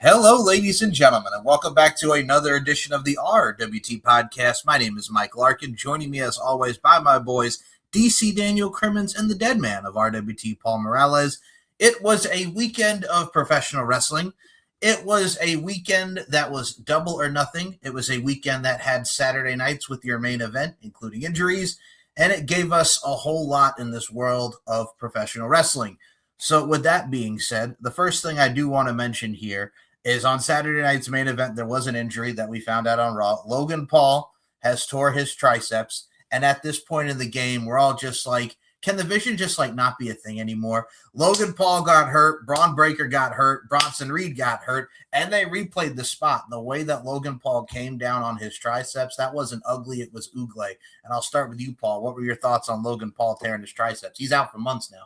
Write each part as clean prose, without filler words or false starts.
Hello, ladies and gentlemen, and welcome back to another edition of the RWT podcast. My name is Mike Larkin. Joining me, as always, by my boys, DC Daniel Crimmins and the dead man of RWT, Paul Morales. It was a weekend of professional wrestling. It was a weekend that was double or nothing. It was a weekend that had Saturday nights with your main event, including injuries, and it gave us a whole lot in this world of professional wrestling. So with that being said, the first thing I do want to mention here is on Saturday night's main event, there was an injury that we found out on Raw. Logan Paul has tore his triceps, and at this point in the game, we're all just like, can the Vision just like not be a thing anymore? Logan Paul got hurt, Braun Breaker got hurt, Bronson Reed got hurt, and they replayed the spot. The way that Logan Paul came down on his triceps, that wasn't ugly, it was oogle. And I'll start with you, Paul. What were your thoughts on Logan Paul tearing his triceps? He's out for months now.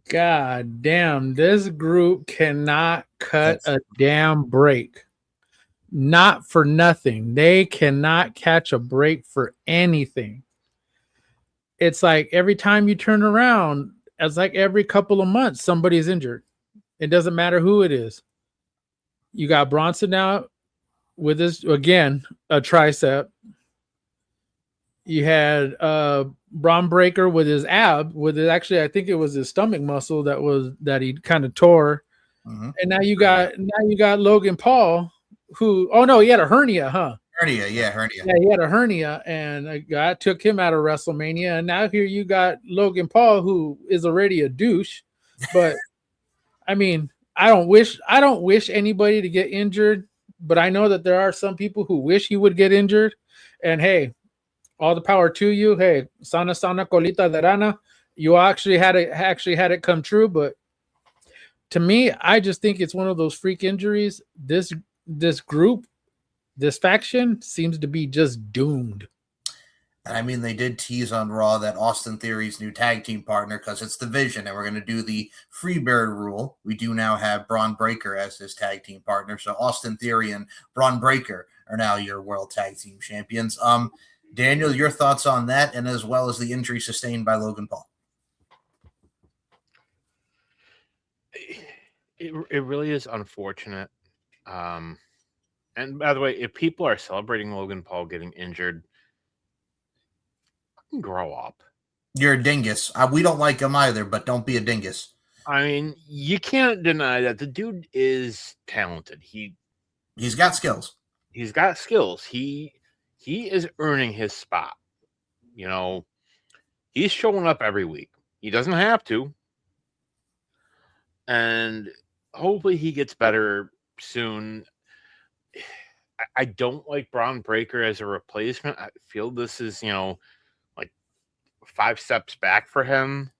God damn, this group cannot cut a damn break. Not for nothing. They cannot catch a break for anything. It's like every time you turn around, it's like every couple of months, somebody's injured. It doesn't matter who it is. You got Bronson out with his, again, a tricep. You had Braun Breaker with his ab, with it actually, I think it was his stomach muscle that he kind of tore. Mm-hmm. And now you got Logan Paul, who he had a hernia, huh? Hernia. Yeah, he had a hernia, and a guy took him out of WrestleMania, and now here you got Logan Paul, who is already a douche. But I mean, I don't wish anybody to get injured, but I know that there are some people who wish he would get injured, and hey, all the power to you. Hey, sana colita de rana. You actually had it come true, but to me, I just think it's one of those freak injuries. This group, this faction seems to be just doomed. And I mean, they did tease on Raw that Austin Theory's new tag team partner, because it's the Vision, and we're going to do the Freebird rule. We do now have Braun Breaker as his tag team partner, so Austin Theory and Braun Breaker are now your world tag team champions. Daniel, your thoughts on that, and as well as the injury sustained by Logan Paul? It really is unfortunate. And by the way, if people are celebrating Logan Paul getting injured, grow up. You're a dingus. We don't like him either, but don't be a dingus. I mean, you can't deny that the dude is talented. He's got skills. He's got skills. He is earning his spot. You know, he's showing up every week. He doesn't have to. And hopefully he gets better soon. I don't like Braun Breaker as a replacement. I feel this is, like 5 steps back for him.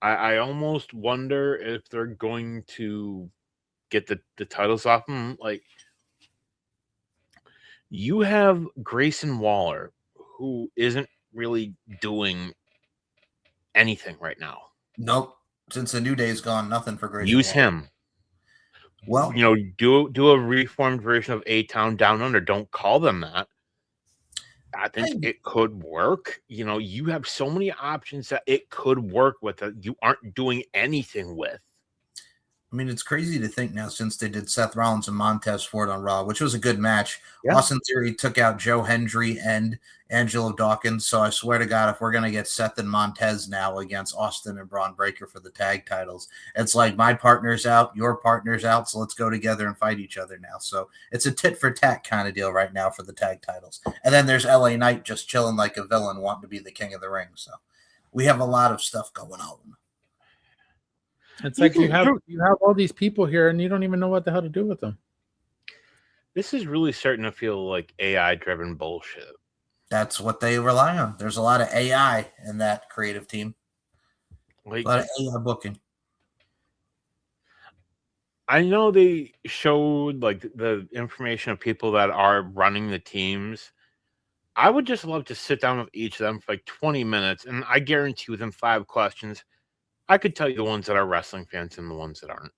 I almost wonder if they're going to get the titles off him. Like, you have Grayson Waller, who isn't really doing anything right now. Nope. Since the New Day's gone, nothing for Grayson Use Waller. him. Well, do a reformed version of A-Town Down Under. Don't call them that. I think it could work. You have so many options that it could work with that you aren't doing anything with. I mean, it's crazy to think now, since they did Seth Rollins and Montez Ford on Raw, which was a good match. Yeah. Austin Theory took out Joe Hendry and Angelo Dawkins. So I swear to God, if we're going to get Seth and Montez now against Austin and Braun Breaker for the tag titles, it's like my partner's out, your partner's out, so let's go together and fight each other now. So it's a tit for tat kind of deal right now for the tag titles. And then there's LA Knight just chilling like a villain, wanting to be the king of the ring. So we have a lot of stuff going on. It's like you have all these people here and you don't even know what the hell to do with them. This is really starting to feel like AI-driven bullshit. That's what they rely on. There's a lot of AI in that creative team. Like, a lot of AI booking. I know they showed like the information of people that are running the teams. I would just love to sit down with each of them for like 20 minutes, and I guarantee within 5 questions, I could tell you the ones that are wrestling fans and the ones that aren't.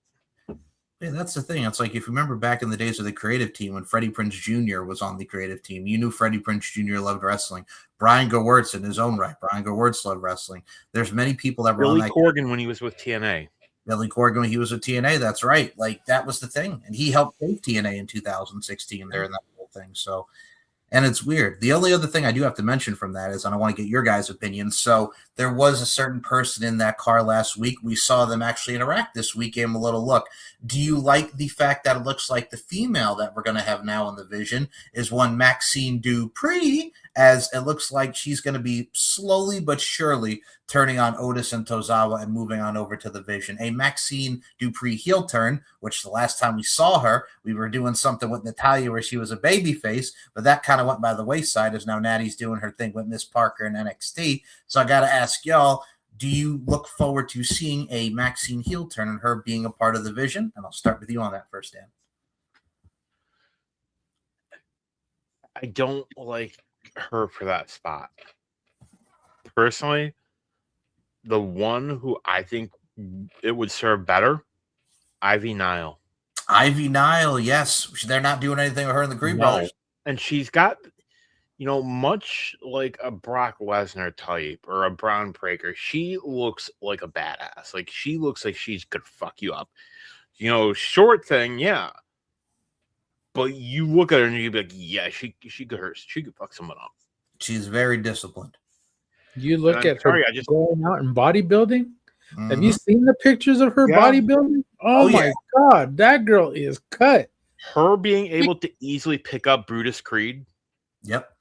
Yeah, that's the thing. It's like if you remember back in the days of the creative team when Freddie Prinze Jr. was on the creative team, you knew Freddie Prinze Jr. loved wrestling. Brian Gewirtz in his own right. Brian Gewirtz loved wrestling. There's many people that were Billy on that. Corgan when he was with TNA. Billy Corgan when he was with TNA. That's right. Like that was the thing, and he helped save TNA in 2016 there in that whole thing. So. And it's weird. The only other thing I do have to mention from that is, and I want to get your guys' opinions. So there was a certain person in that car last week. We saw them actually interact this week. Gave them a little look. Do you like the fact that it looks like the female that we're going to have now in the vision is one Maxine Dupree, as it looks like she's going to be slowly but surely turning on Otis and Tozawa and moving on over to the vision. A Maxine Dupree heel turn, which the last time we saw her, we were doing something with Natalya where she was a babyface, but that kind of went by the wayside as now Natty's doing her thing with Miss Parker and NXT. So I got to ask y'all, do you look forward to seeing a Maxine heel turn and her being a part of the vision? And I'll start with you on that first, Dan. I don't like her for that spot. Personally, the one who I think it would serve better, Ivy Nile. Ivy Nile, yes. They're not doing anything with her in the Green Brothers. And she's got, much like a Brock Lesnar type or a Braun Breaker, she looks like a badass. Like, she looks like she's gonna fuck you up. Short thing, yeah. But you look at her and you'd be like, yeah, she could fuck someone up. She's very disciplined. You look at her going out and bodybuilding. Mm-hmm. Have you seen the pictures of her bodybuilding? Oh my God, that girl is cut. Her being able to easily pick up Brutus Creed. Yep.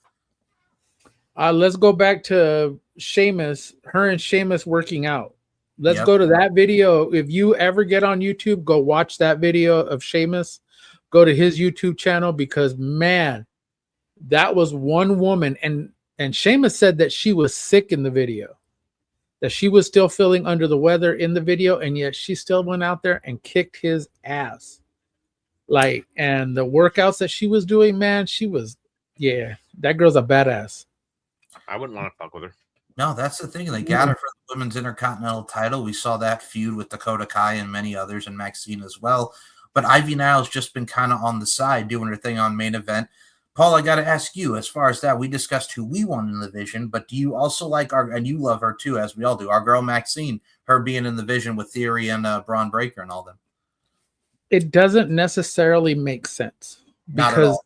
Let's go back to Sheamus. Her and Sheamus working out. Let's go to that video. If you ever get on YouTube, go watch that video of Sheamus. Go to his YouTube channel because, man, that was one woman. And Sheamus said that she was sick in the video, that she was still feeling under the weather in the video, and yet she still went out there and kicked his ass. And the workouts that she was doing, man, that girl's a badass. I wouldn't want to fuck with her. No, that's the thing. They got her for the Women's Intercontinental title. We saw that feud with Dakota Kai and many others, and Maxine as well. But Ivy Nile's just been kind of on the side doing her thing on Main Event. Paul, I got to ask you, as far as that, we discussed who we want in the vision, but do you also like and you love her too, as we all do, our girl Maxine, her being in the vision with Theory and Braun Breaker and all them? It doesn't necessarily make sense because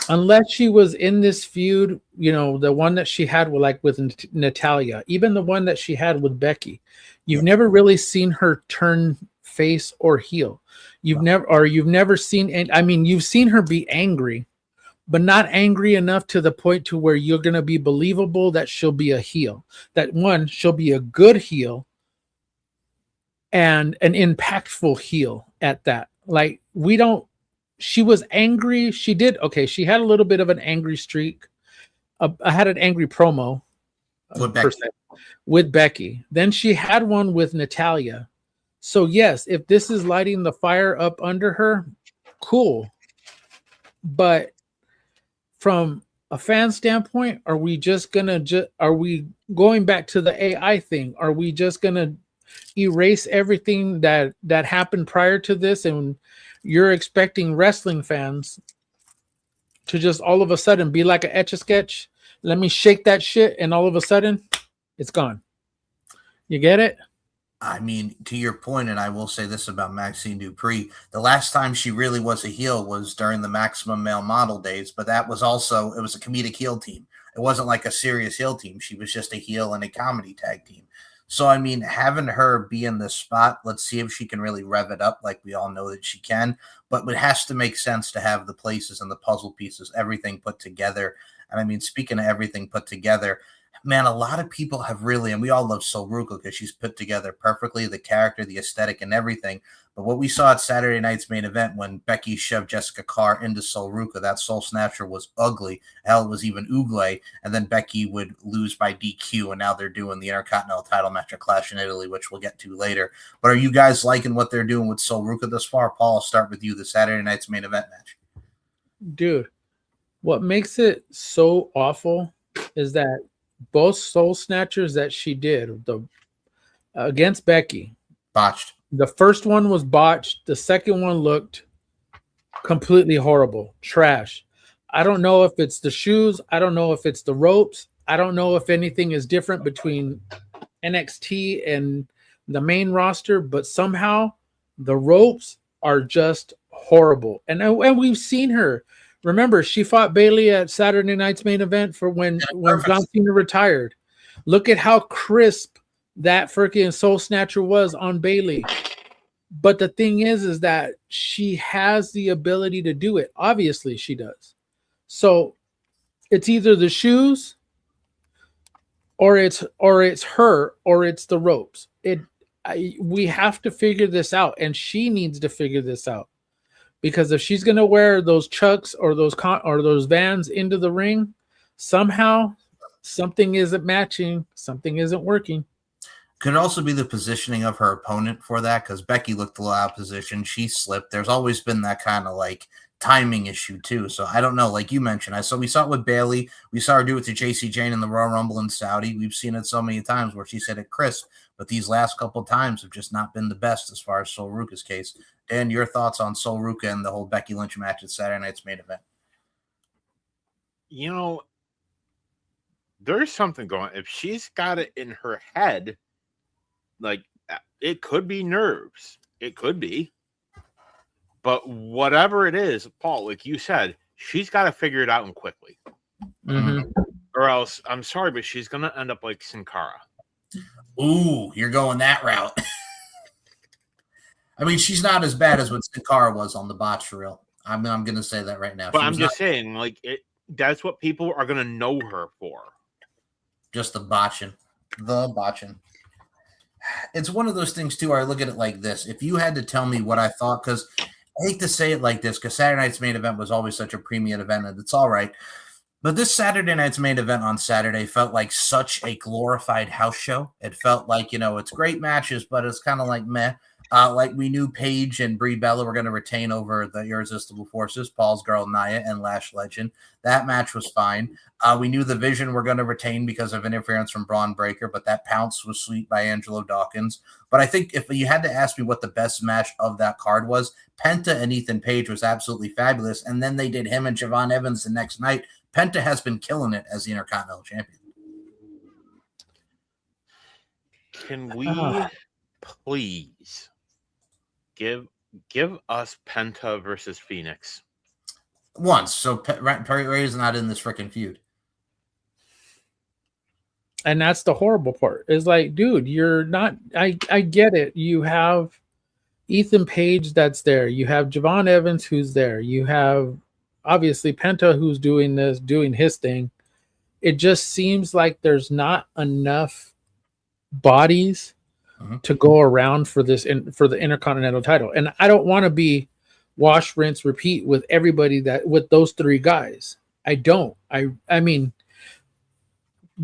unless she was in this feud, the one that she had with Natalya, even the one that she had with Becky, you've never really seen her turn face or heel. You've never seen, you've seen her be angry, but not angry enough to the point to where you're going to be believable that she'll be a heel. That one, she'll be a good heel and an impactful heel at that. She was angry. She had a little bit of an angry streak. I had an angry promo with Becky. Then she had one with Natalya. So yes, if this is lighting the fire up under her, cool. But from a fan standpoint, are we just gonna are we going back to the AI thing? Are we just gonna erase everything that happened prior to this, and you're expecting wrestling fans to just all of a sudden be like an Etch-a-Sketch? Let me shake that shit, and all of a sudden, it's gone. You get it? To your point, and I will say this about Maxine Dupree, the last time she really was a heel was during the Maximum Male Model days, but it was a comedic heel team. It wasn't like a serious heel team. She was just a heel and a comedy tag team. So, having her be in this spot, let's see if she can really rev it up like we all know that she can, but it has to make sense to have the places and the puzzle pieces, everything put together. And speaking of everything put together, man, a lot of people have really, and we all love Sol Ruka because she's put together perfectly, the character, the aesthetic, and everything. But what we saw at Saturday night's main event when Becky shoved Jessica Carr into Sol Ruka, that Soul Snatcher was ugly. Hell, it was even Ugle. And then Becky would lose by DQ, and now they're doing the Intercontinental title match at Clash in Italy, which we'll get to later. But are you guys liking what they're doing with Sol Ruka thus far? Paul, I'll start with you, the Saturday night's main event match. Dude, what makes it so awful is that both Soul Snatchers that she did against Becky, botched. The first one was botched. The second one looked completely horrible, trash. I don't know if it's the shoes. I don't know if it's the ropes. I don't know if anything is different between NXT and the main roster, but somehow the ropes are just horrible. And we've seen her. Remember, she fought Bayley at Saturday night's main event for when John Cena retired. Look at how crisp that freaking Soul Snatcher was on Bayley. But the thing is that she has the ability to do it. Obviously, she does. So it's either the shoes, or it's her, or it's the ropes. We have to figure this out, and she needs to figure this out. Because if she's going to wear those Chucks or those Vans into the ring, somehow something isn't matching, something isn't working. Could it also be the positioning of her opponent for that? Because Becky looked a little out of position. She slipped. There's always been that kind of like timing issue too. So I don't know. Like you mentioned, we saw it with Bayley. We saw her do it to JC Jane in the Royal Rumble in Saudi. We've seen it so many times where she said it crisp, but these last couple of times have just not been the best as far as Sol Ruka's case. Dan, your thoughts on Sol Ruka and the whole Becky Lynch match at Saturday night's main event? You know, there's something going. If she's got it in her head, like it could be nerves. It could be. But whatever it is, Paul, like you said, she's got to figure it out and quickly. Mm-hmm. Or else, I'm sorry, but she's going to end up like Sin Cara. Ooh, you're going that route. I mean, she's not as bad as what Sin Cara was on the botch reel. I'm going to say that right now. But I'm just saying, like, that's what people are going to know her for. Just the botching. The botching. It's one of those things, too, where I look at it like this. If you had to tell me what I thought, because I hate to say it like this, because Saturday night's main event was always such a premium event, and it's all right. But this Saturday night's main event on Saturday felt like such a glorified house show. It felt like, it's great matches, but it's kind of like meh. Like we knew Paige and Brie Bella were going to retain over the Irresistible Forces, Paul's girl Nia and Lash Legend. That match was fine. We knew the Vision were going to retain because of interference from Braun Breaker, but that pounce was sweet by Angelo Dawkins. But I think if you had to ask me what the best match of that card was, Penta and Ethan Page was absolutely fabulous. And then they did him and Javon Evans the next night. Penta has been killing it as the Intercontinental Champion. Can we please give us Penta versus Phoenix once? So Perry Ray is not in this freaking feud, and that's the horrible part. Is like, dude, you're not. I get it. You have Ethan Page that's there. You have Javon Evans who's there. You have obviously Penta who's doing his thing. It just seems like there's not enough bodies to go around for the Intercontinental title. And I don't want to be wash, rinse, repeat with everybody with those three guys. I don't. I mean,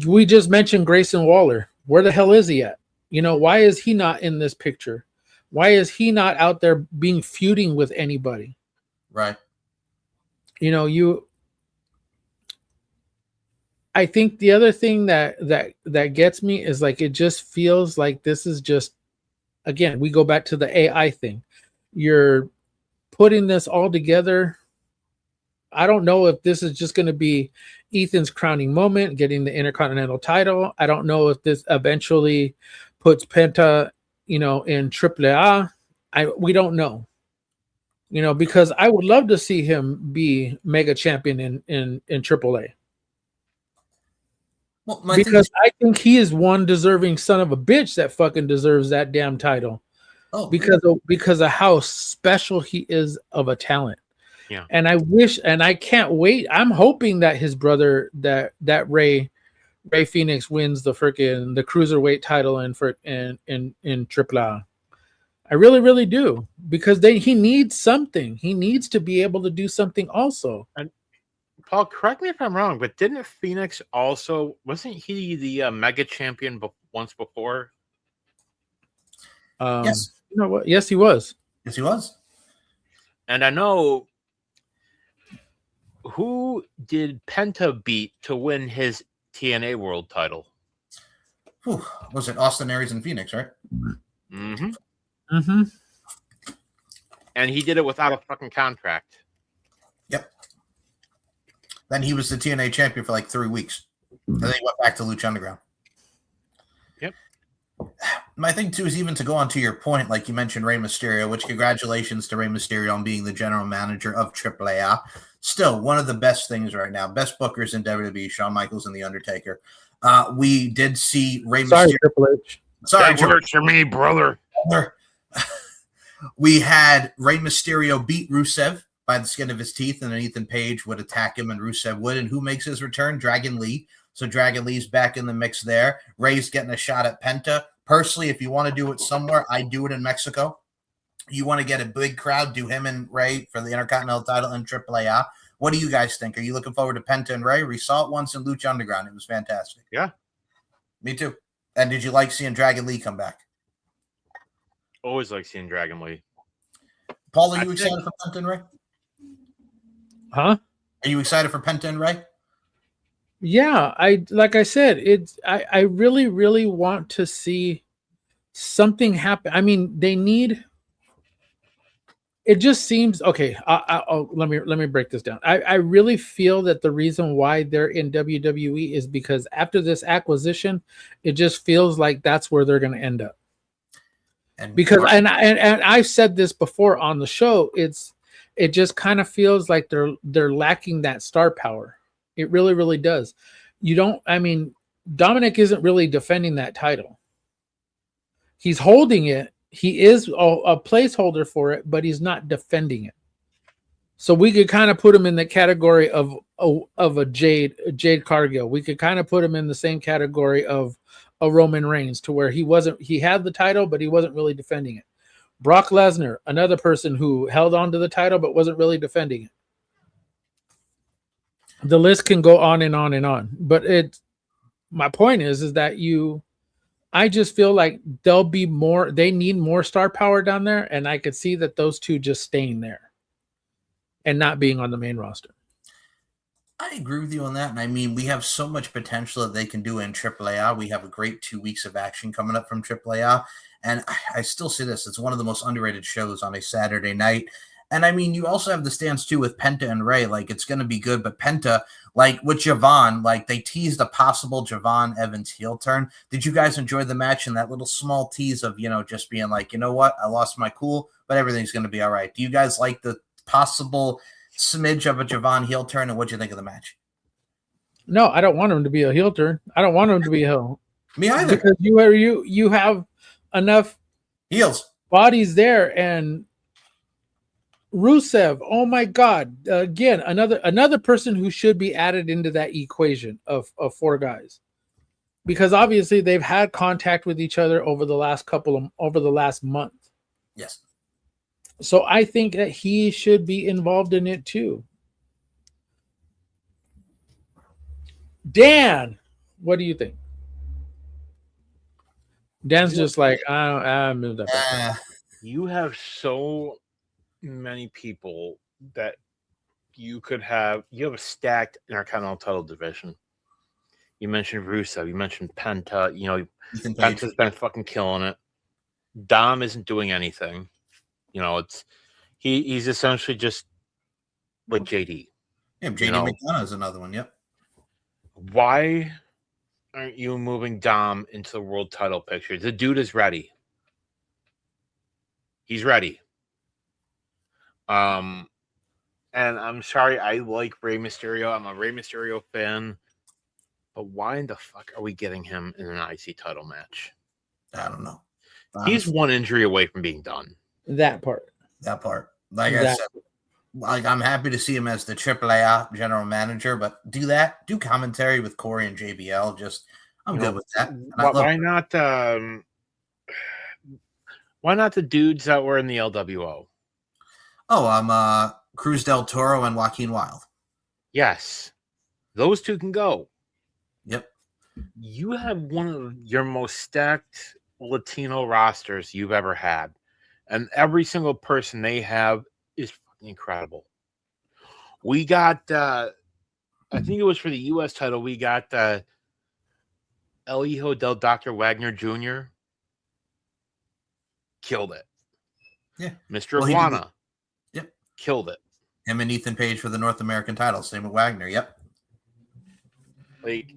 we just mentioned Grayson Waller. Where the hell is he at? Why is he not in this picture? Why is he not out there feuding with anybody? Right. I think the other thing that gets me is like, it just feels like this is just, again, we go back to the AI thing. You're putting this all together. I don't know if this is just going to be Ethan's crowning moment, getting the Intercontinental title. I don't know if this eventually puts Penta, in AAA. We don't know. Because I would love to see him be mega champion in AAA. Well, because I think he is one deserving son of a bitch that fucking deserves that damn title. Oh, because of how special he is of a talent. Yeah. And I wish, and I can't wait. I'm hoping that his brother, that Ray Ray Phoenix wins the cruiserweight title in AAA. I really, really do, because he needs something. He needs to be able to do something also. And Paul, correct me if I'm wrong, but didn't Phoenix wasn't he the mega champion once before? Yes. You know what? Yes, he was. Yes, he was. And I know, who did Penta beat to win his TNA world title? Whew. Was it Austin Aries and Phoenix, right? Mm-hmm. Mm-hmm. And he did it without a fucking contract. Yep. Then he was the TNA champion for like 3 weeks. And then he went back to Lucha Underground. Yep. My thing, too, is even to go on to your point, like you mentioned Rey Mysterio, which congratulations to Rey Mysterio on being the general manager of AAA. Still, one of the best things right now. Best bookers in WWE, Shawn Michaels and The Undertaker. We did see Rey Mysterio. Triple H. That works for me, brother. We had Rey Mysterio beat Rusev by the skin of his teeth, and then Ethan Page would attack him, and Rusev would. And who makes his return? Dragon Lee. So Dragon Lee's back in the mix there. Rey's getting a shot at Penta. Personally, if you want to do it somewhere, I do it in Mexico. You want to get a big crowd, do him and Rey for the Intercontinental title in AAA. What do you guys think? Are you looking forward to Penta and Rey? We saw it once in Lucha Underground. It was fantastic. Yeah. Me too. And did you like seeing Dragon Lee come back? Always like seeing Dragon Lee. Paul, are you excited for Penta and Rey? Huh? Are you excited for Penta and Rey? Yeah, like I said, I really, really want to see something happen. I mean, they need. It just seems okay. Let me break this down. I really feel that the reason why they're in WWE is because after this acquisition, it just feels like that's where they're going to end up. And I've said this before on the show. It just kind of feels like they're lacking that star power. It really, really does. Dominic isn't really defending that title. He's holding it. He is a placeholder for it, but he's not defending it. So we could kind of put him in the category of a Jade Cargill. We could kind of put him in the same category of a Roman Reigns, to where he had the title, but he wasn't really defending it. Brock Lesnar, another person who held on to the title, but wasn't really defending it. The list can go on and on and on, but my point is that I just feel like they need more star power down there. And I could see that those two just staying there and not being on the main roster. I agree with you on that. And I mean, we have so much potential that they can do in AAA. We have a great 2 weeks of action coming up from AAA. And I still see this. It's one of the most underrated shows on a Saturday night. And I mean, you also have the stands too with Penta and Rey. Like, it's going to be good. But Penta, like with Javon, like they teased a possible Javon Evans heel turn. Did you guys enjoy the match and that little small tease of, just being like, you know what? I lost my cool, but everything's going to be all right. Do you guys like the possible smidge of a Javon heel turn? And what'd you think of the match? No, I don't want him to be a heel turn. I don't want him to be a heel. Me either. Because you have enough heels bodies there, and Rusev, oh my God! Again, another person who should be added into that equation of 4 guys, because obviously they've had contact with each other over the last month. Yes. So I think that he should be involved in it too. Dan, what do you think? Dan's just like, I moved up. You have so many people that you have a stacked Intercontinental title division. You mentioned Rusev, you mentioned Penta, Penta's been fucking killing it. Dom isn't doing anything. He's essentially just like JD. Yeah, JD McDonough is another one. Yep. Why aren't you moving Dom into the world title picture? The dude is ready. He's ready. And I'm sorry, I like Rey Mysterio. I'm a Rey Mysterio fan. But why in the fuck are we getting him in an IC title match? I don't know. He's one injury away from being done. That part. Like I said, Like, I'm happy to see him as the AAA general manager, but do commentary with Corey and JBL. I'm good with that. Why not the dudes that were in the LWO? Oh, I'm Cruz del Toro and Joaquin Wilde. Yes, those two can go. Yep. You have one of your most stacked Latino rosters you've ever had, and every single person they have is fucking incredible. We got, I think it was for the U.S. title, we got El Hijo del Dr. Wagner Jr. Killed it. Yeah. Mr. Iguana. Yep. Killed it. Him and Ethan Page for the North American title. Same with Wagner. Yep. Like,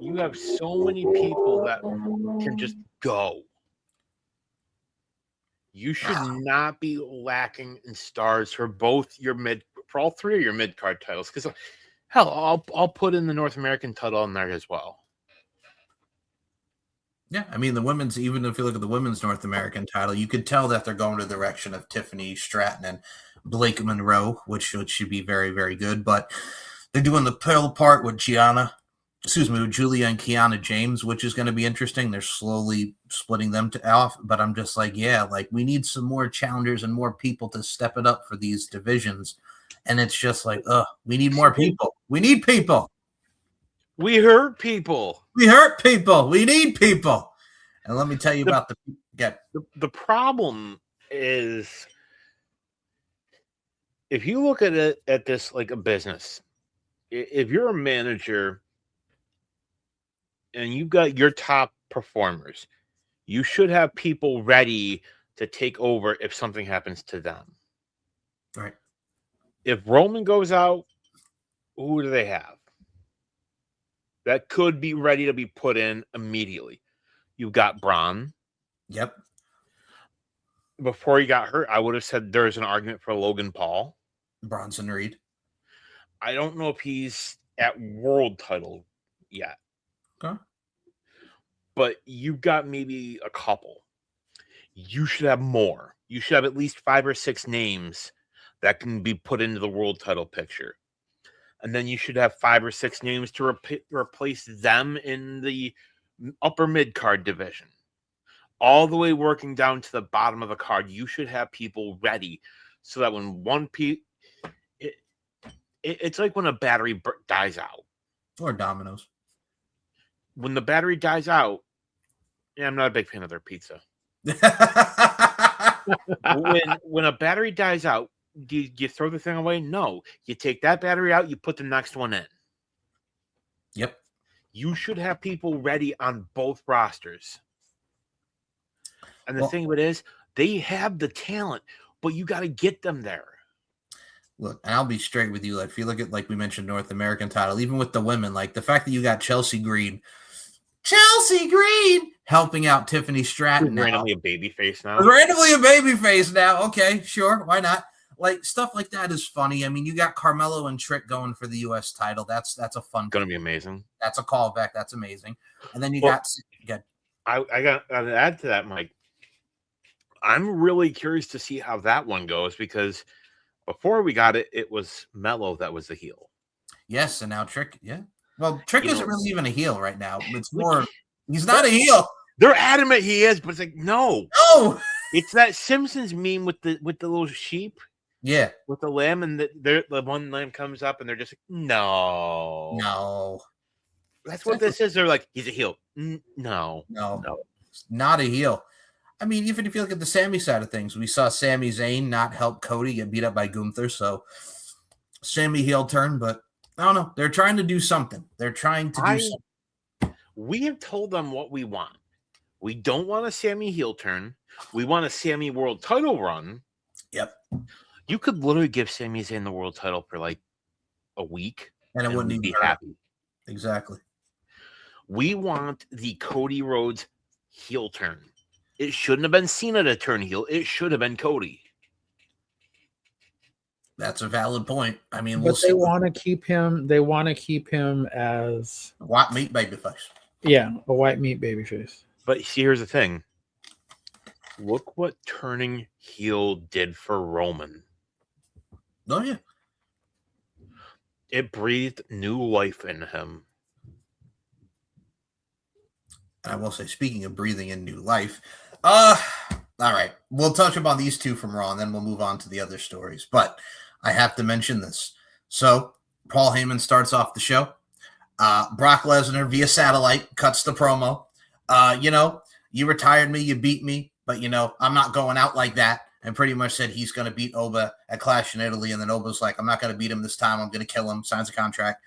you have so many people that can just go. You should not be lacking in stars for all three of your mid card titles. Because hell, I'll put in the North American title in there as well. Yeah, I mean the women's. Even if you look at the women's North American title, you could tell that they're going to the direction of Tiffany Stratton and Blake Monroe, which should be very, very good. But they're doing the pill part with Julia and Kiana James, which is going to be interesting. They're slowly splitting them off, but I'm just like, yeah, like we need some more challengers and more people to step it up for these divisions. And it's just like, we need more people. We need people. We hurt people. We hurt people. We need people. And let me tell you about the problem is, if you look at it at this like a business, if you're a manager and you've got your top performers, you should have people ready to take over if something happens to them. Right. If Roman goes out, who do they have that could be ready to be put in immediately? You've got Braun. Yep. Before he got hurt, I would have said there's an argument for Logan Paul. Bronson Reed. I don't know if he's at world title yet. Okay. But you've got maybe a couple. You should have more. You should have at least 5 or 6 names that can be put into the world title picture. And then you should have 5 or 6 names to replace them in the upper mid-card division. All the way working down to the bottom of the card, you should have people ready so that when it's like when a battery dies out. Or Domino's. When the battery dies out, I'm not a big fan of their pizza. when a battery dies out, do you throw the thing away? No. You take that battery out, you put the next one in. Yep. You should have people ready on both rosters. And the thing of it is, they have the talent, but you got to get them there. Look, and I'll be straight with you. Like, if you look at, like we mentioned, North American title, even with the women, like the fact that you got Chelsea Green helping out Tiffany Stratton. Randomly a babyface now. Randomly a babyface now. Okay, sure. Why not? Like, stuff like that is funny. I mean, you got Carmelo and Trick going for the U.S. title. That's a fun. Going to be amazing. That's a callback. That's amazing. And then I got to add to that, Mike. I'm really curious to see how that one goes, because before we got it, it was Melo that was the heel. Yes, and now Trick, yeah. Well, Trick isn't really even a heel right now. It's more, he's not a heel. They're adamant he is, but it's like, no. It's that Simpsons meme with the little sheep. Yeah. With the lamb, and the one lamb comes up, and they're just like, no. That's what this is. They're like, he's a heel. No. Not a heel. I mean, even if you look at the Sami side of things, we saw Sami Zayn not help Cody get beat up by Gunther. So Sami heel turn, but I don't know. They're trying to do something. We have told them what we want. We don't want a Sami heel turn. We want a Sami world title run. Yep. You could literally give Sami Zayn the world title for like a week, and it wouldn't even be happy. Exactly. We want the Cody Rhodes heel turn. It shouldn't have been Cena to turn heel. It should have been Cody. That's a valid point. I mean, but they want to keep him. They want to keep him as a white meat babyface. Yeah, a white meat babyface. But see, here's the thing. Look what turning heel did for Roman. Oh yeah. It breathed new life in him. And I will say, speaking of breathing in new life, all right, we'll touch upon these two from Raw, and then we'll move on to the other stories. But I have to mention this. So Paul Heyman starts off the show. Brock Lesnar via satellite cuts the promo. You retired me, you beat me, but I'm not going out like that. And pretty much said he's going to beat Oba at Clash in Italy. And then Oba's like, I'm not going to beat him this time. I'm going to kill him. Signs a contract.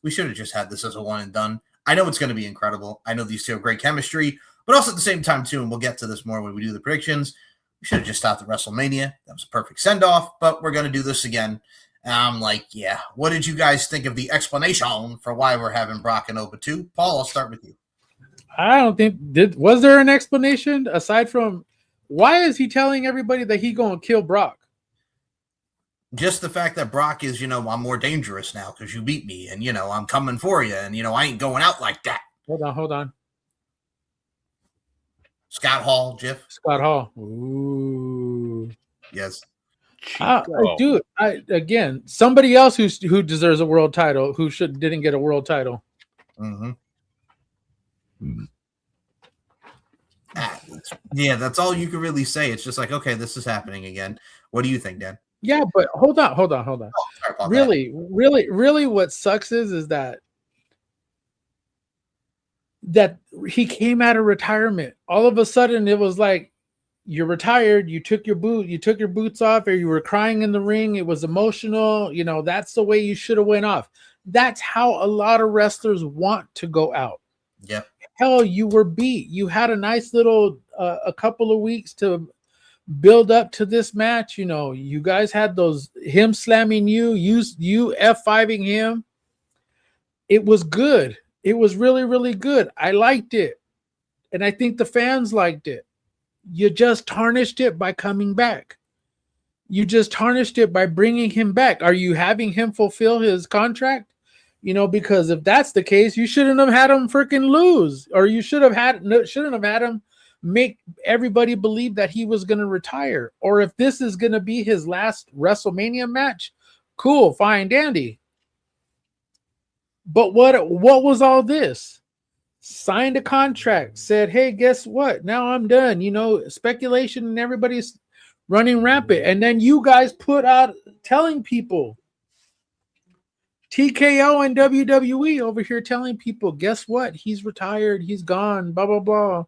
We should have just had this as a one and done. I know it's going to be incredible. I know these two have great chemistry, but also at the same time, too, and we'll get to this more when we do the predictions, we should have just stopped at WrestleMania. That was a perfect send-off, but we're going to do this again. And I'm like, yeah. What did you guys think of the explanation for why we're having Brock and Oba 2? Paul, I'll start with you. I don't think was there an explanation aside from why is he telling everybody that he going to kill Brock? Just the fact that Brock is, I'm more dangerous now because you beat me and, I'm coming for you and, I ain't going out like that. Hold on. Scott Hall, Jeff. Scott Hall. Ooh. Yes. Dude, again, somebody else who deserves a world title who didn't get a world title. Mm-hmm. Yeah, that's all you can really say. It's just like, okay, this is happening again. What do you think, Dan? Yeah, but hold on. Oh, Really, what sucks is that he came out of retirement. All of a sudden, it was like you're retired. You took your boots off, or you were crying in the ring. It was emotional. That's the way you should have went off. That's how a lot of wrestlers want to go out. Yep. Hell, you were beat. You had a nice little a couple of weeks to build up to this match. You guys had him slamming you F5ing him. It was good. It was really, really good. I liked it. And I think the fans liked it. You just tarnished it by coming back. You just tarnished it by bringing him back. Are you having him fulfill his contract? Because if that's the case, you shouldn't have had him freaking lose, or you shouldn't have had him make everybody believe that he was going to retire. Or if this is going to be his last WrestleMania match, cool, fine, dandy. But what was all this? Signed a contract, said, hey, guess what? Now I'm done. Speculation and everybody's running rampant. And then you guys put out telling people, TKO and WWE over here telling people, guess what? He's retired. He's gone, blah, blah, blah.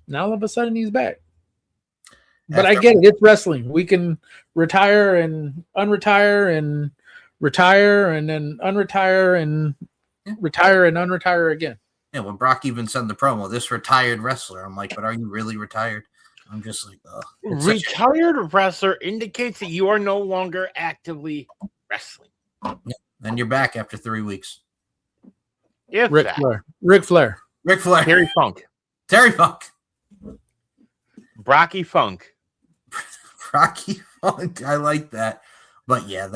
Now all of a sudden he's back. But I get it. It's wrestling. We can retire and unretire and retire and then unretire and retire and unretire again. Yeah, when Brock even said in the promo, this retired wrestler, I'm like, but are you really retired? I'm just like, retired wrestler indicates that you are no longer actively wrestling. Yeah. And you're back after 3 weeks. Ric Flair. Terry Funk. Brocky Funk. I like that. But yeah,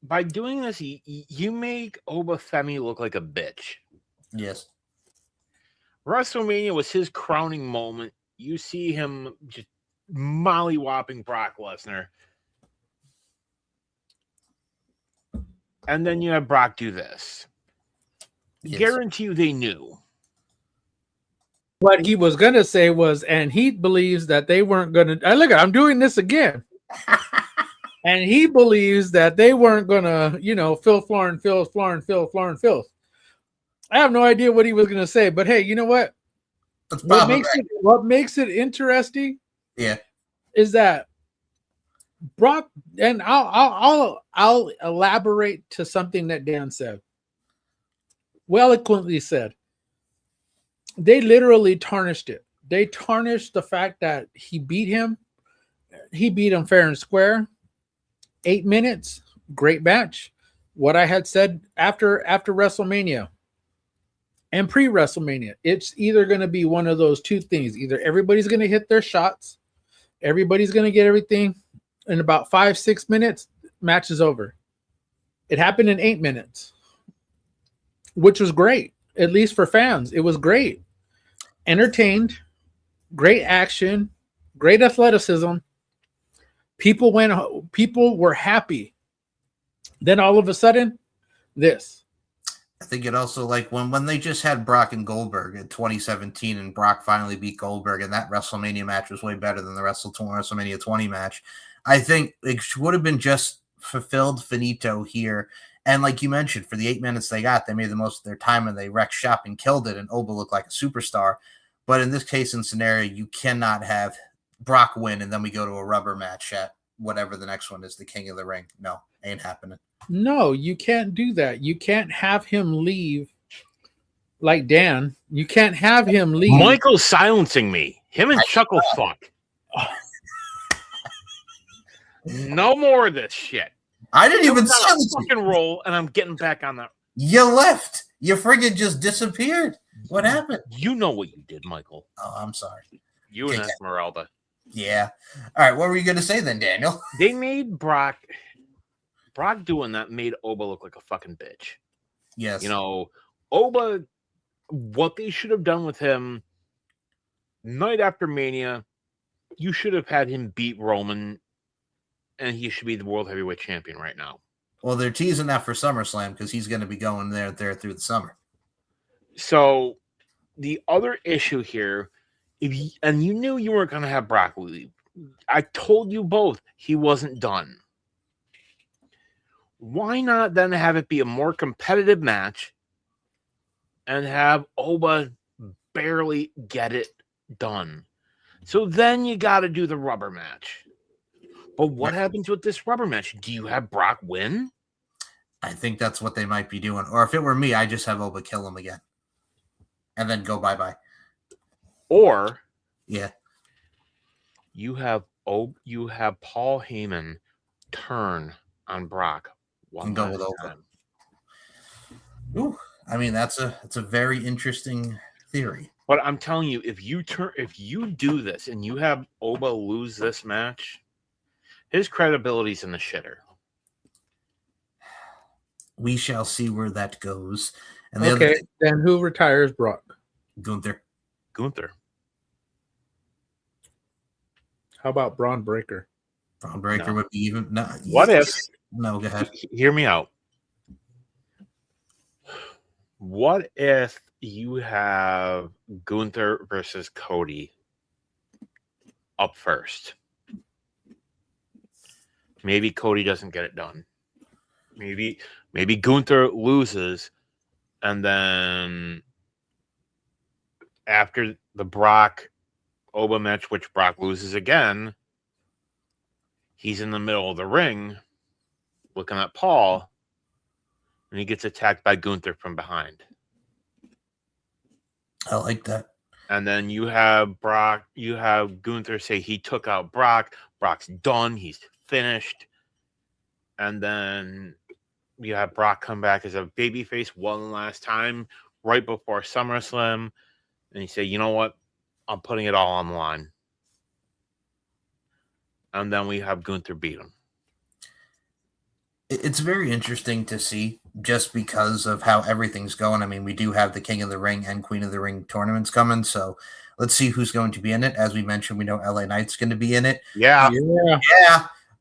by doing this, you make Oba Femi look like a bitch. Yes. WrestleMania was his crowning moment. You see him just molly-whopping Brock Lesnar. And then you have Brock do this. Yes. Guarantee you they knew. What he was going to say was, and he believes that they weren't going to... Look, I'm doing this again. And he believes that they weren't going to, filth, floor, and filth. I have no idea what he was going to say, but hey, you know what? What makes it interesting? Yeah, is that Brock, and I'll elaborate to something that Dan said. Well eloquently said. They literally tarnished it. They tarnished the fact that he beat him. He beat him fair and square. 8 minutes, great match. What I had said after WrestleMania and pre-WrestleMania, it's either going to be one of those two things. Either everybody's going to hit their shots, everybody's going to get everything. In about 5-6 minutes, match is over. It happened in 8 minutes, which was great, at least for fans. It was great. Entertained, great action, great athleticism. People were happy. Then all of a sudden, this. I think it also like when they just had Brock and Goldberg in 2017 and Brock finally beat Goldberg and that WrestleMania match was way better than the WrestleMania 20 match. I think it would have been just fulfilled finito here. And like you mentioned, for the 8 minutes they got, they made the most of their time and they wrecked shop and killed it. And Oba looked like a superstar. But in this case and scenario, you cannot have Brock win and then we go to a rubber match at whatever the next one is, the King of the Ring. No, ain't happening. No, you can't do that. You can't have him leave like Dan. You can't have him leave. Michael's silencing me. Him and Chuckle fuck. No more of this shit. I didn't even silence you. Fucking roll, and I'm getting back on that. You left. You friggin' just disappeared. What happened? You know what you did, Michael. Oh, I'm sorry. You and Esmeralda. Yeah. All right. What were you going to say then, Daniel? They made Brock doing that made Oba look like a fucking bitch. Yes. You know, Oba, what they should have done with him night after Mania, you should have had him beat Roman, and he should be the World Heavyweight Champion right now. Well, they're teasing that for SummerSlam because he's going to be going there through the summer. So the other issue here, and you knew you weren't going to have Brock leave. I told you both he wasn't done. Why not then have it be a more competitive match and have Oba barely get it done? So then you got to do the rubber match. But what happens with this rubber match? Do you have Brock win? I think that's what they might be doing. Or if it were me, I just have Oba kill him again. And then go bye-bye. Or yeah, you have Paul Heyman turn on Brock and go with Oba. Ooh, I mean that's a very interesting theory. But I'm telling you, if you do this and you have Oba lose this match, his credibility's in the shitter. We shall see where that goes. And okay, then who retires Brock? Gunther. How about Braun Breaker? Braun Breaker would be even. No, what if? No, go ahead. Hear me out. What if you have Gunther versus Cody up first? Maybe Cody doesn't get it done. Maybe Gunther loses, and then after the Brock Oba match, which Brock loses again, he's in the middle of the ring looking at Paul, and he gets attacked by Gunther from behind. I like that. And then you have Gunther say he took out Brock. Brock's done. He's finished. And then you have Brock come back as a babyface one last time right before SummerSlam. And you say, you know what? I'm putting it all on the line. And then we have Gunther beat him. It's very interesting to see just because of how everything's going. I mean, we do have the King of the Ring and Queen of the Ring tournaments coming. So let's see who's going to be in it. As we mentioned, we know LA Knight's going to be in it. Yeah.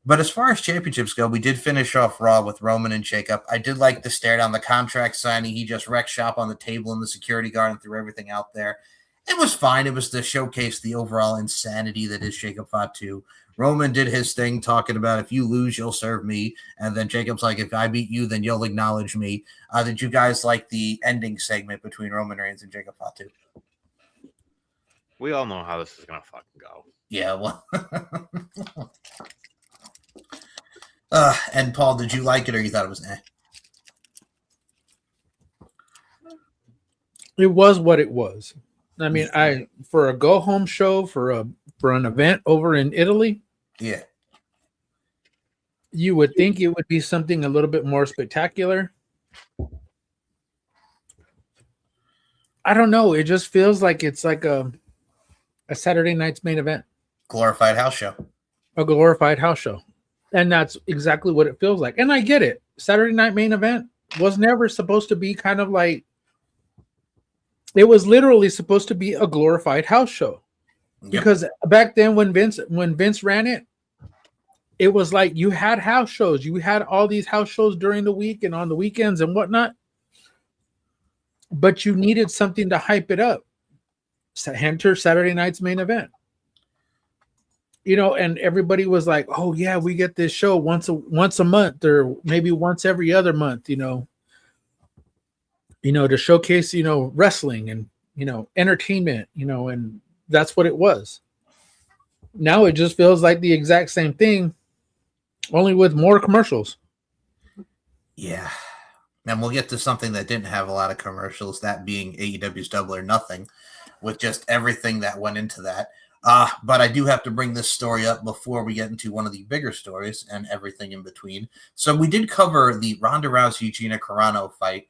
But as far as championships go, we did finish off Raw with Roman and Jacob. I did like the stare down the contract signing. He just wrecked shop on the table and the security guard and threw everything out there. It was fine. It was to showcase the overall insanity that is Jacob Fatu. Roman did his thing talking about if you lose, you'll serve me. And then Jacob's like, if I beat you, then you'll acknowledge me. Did you guys like the ending segment between Roman Reigns and Jacob Fatu? We all know how this is going to fucking go. Yeah, well. And Paul, did you like it or you thought it was eh? It was what it was. I mean, for a go home show for an event over in Italy, yeah, you would think it would be something a little bit more spectacular. I don't know. It just feels like it's like a Saturday night's main event, glorified house show, a glorified house show, and that's exactly what it feels like. And I get it. Saturday night main event was never supposed to be kind of like. It was literally supposed to be a glorified house show. Because back then when Vince ran it, it was like you had house shows. You had all these house shows during the week and on the weekends and whatnot. But you needed something to hype it up. Enter Saturday night's main event. And everybody was like, "Oh yeah, we get this show once a month or maybe once every other month." To showcase wrestling and entertainment. And that's what it was. Now it just feels like the exact same thing, only with more commercials. Yeah. And we'll get to something that didn't have a lot of commercials, that being AEW's Double or Nothing, with just everything that went into that. But I do have to bring this story up before we get into one of the bigger stories and everything in between. So we did cover the Ronda Rousey-Gina Carano fight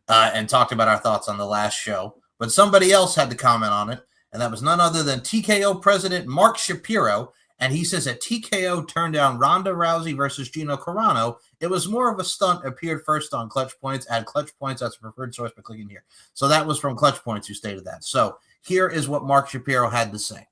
and talked about our thoughts on the last show. But somebody else had to comment on it, and that was none other than TKO president Mark Shapiro. And he says that TKO turned down Ronda Rousey versus Gina Carano. It was more of a stunt, appeared first on Clutch Points. Add Clutch Points as a preferred source by clicking here. So that was from Clutch Points who stated that. So here is what Mark Shapiro had to say.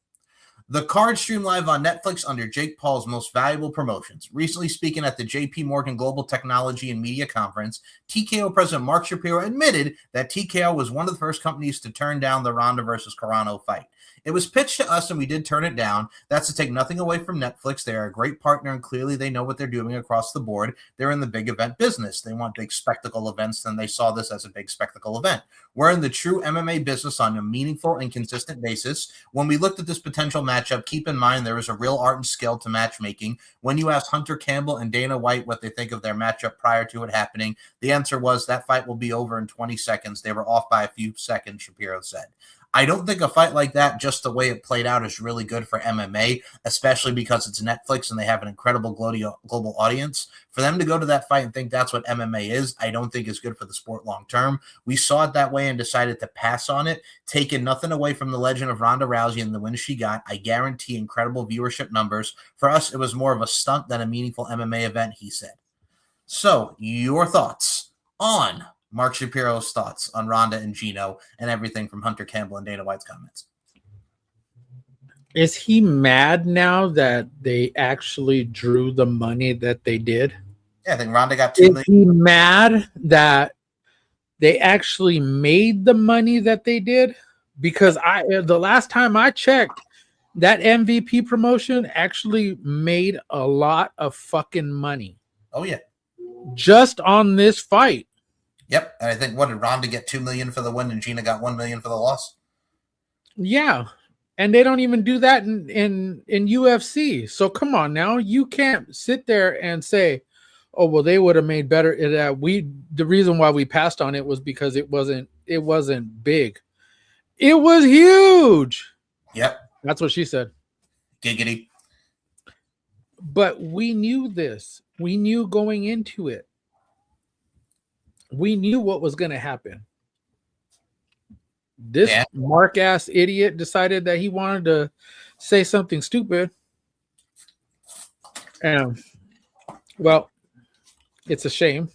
The card streamed live on Netflix under Jake Paul's most valuable promotions. Recently speaking at the JP Morgan Global Technology and Media Conference, TKO president Mark Shapiro admitted that TKO was one of the first companies to turn down the Ronda versus Carano fight. It was pitched to us and we did turn it down. That's to take nothing away from Netflix. They are a great partner and clearly they know what they're doing across the board. They're in the big event business. They want big spectacle events, and they saw this as a big spectacle event. We're in the true MMA business on a meaningful and consistent basis. When we looked at this potential matchup, keep in mind there is a real art and skill to matchmaking. When you asked Hunter Campbell and Dana White what they think of their matchup prior to it happening, the answer was that fight will be over in 20 seconds. They were off by a few seconds, Shapiro said. I don't think a fight like that, just the way it played out, is really good for MMA, especially because it's Netflix and they have an incredible global audience. For them to go to that fight and think that's what MMA is, I don't think is good for the sport long term. We saw it that way and decided to pass on it, taking nothing away from the legend of Ronda Rousey and the win she got. I guarantee incredible viewership numbers. For us, it was more of a stunt than a meaningful MMA event, he said. So, your thoughts on Mark Shapiro's thoughts on Ronda and Gino and everything from Hunter Campbell and Dana White's comments. Is he mad now that they actually drew the money that they did? Yeah, I think Ronda got $2 million. Is he mad that they actually made the money that they did? Because the last time I checked, that MVP promotion actually made a lot of fucking money. Oh, yeah. Just on this fight. Yep, and I think, what, did Ronda get $2 million for the win and Gina got $1 million for the loss? Yeah, and they don't even do that in UFC. So come on now, you can't sit there and say, "Oh, well, they would have made better." The reason why we passed on it was because it wasn't big. It was huge. Yep, that's what she said. Giggity. But we knew this. We knew going into it. We knew what was going to happen. This Mark-ass idiot decided that he wanted to say something stupid. And, well, it's a shame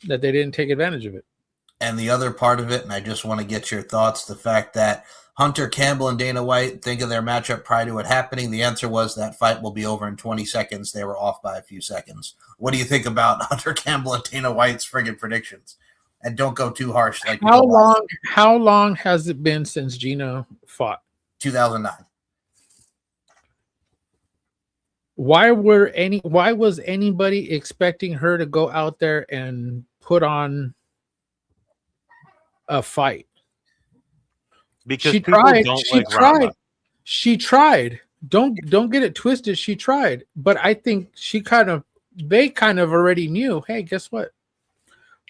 that they didn't take advantage of it. And the other part of it, and I just want to get your thoughts, the fact that Hunter Campbell and Dana White think of their matchup prior to it happening. The answer was that fight will be over in 20 seconds. They were off by a few seconds. What do you think about Hunter Campbell and Dana White's friggin' predictions? And don't go too harsh. Like how long has it been since Gina fought? 2009. Why was anybody expecting her to go out there and put on a fight? Because she tried. She tried. Don't get it twisted. She tried, but I think they kind of already knew. Hey, guess what?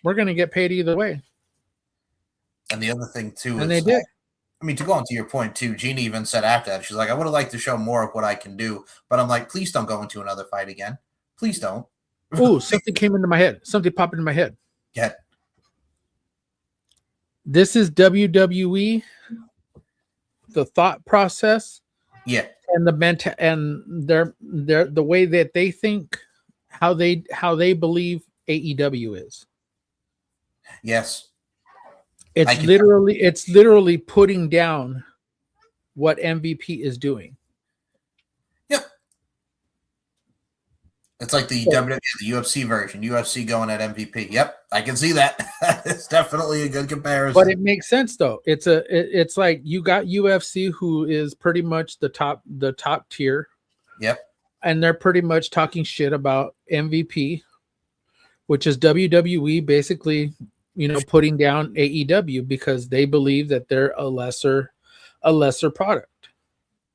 We're gonna get paid either way. And the other thing too, and they did. I mean, to go on to your point too, Gina even said after that, she's like, "I would have liked to show more of what I can do," but I'm like, "Please don't go into another fight again. Please don't." Oh, something came into my head. Something popped into my head. Yeah. This is WWE. The thought process, yeah, and the way that they think, how they believe AEW is. Yes, it's literally putting down what MVP is doing. Yep. It's like the WWE, the UFC version. UFC going at MVP. Yep, I can see that. It's definitely a good comparison. But it makes sense though. It's like you got UFC, who is pretty much the top tier. Yep. And they're pretty much talking shit about MVP, which is WWE basically, putting down AEW because they believe that they're a lesser product.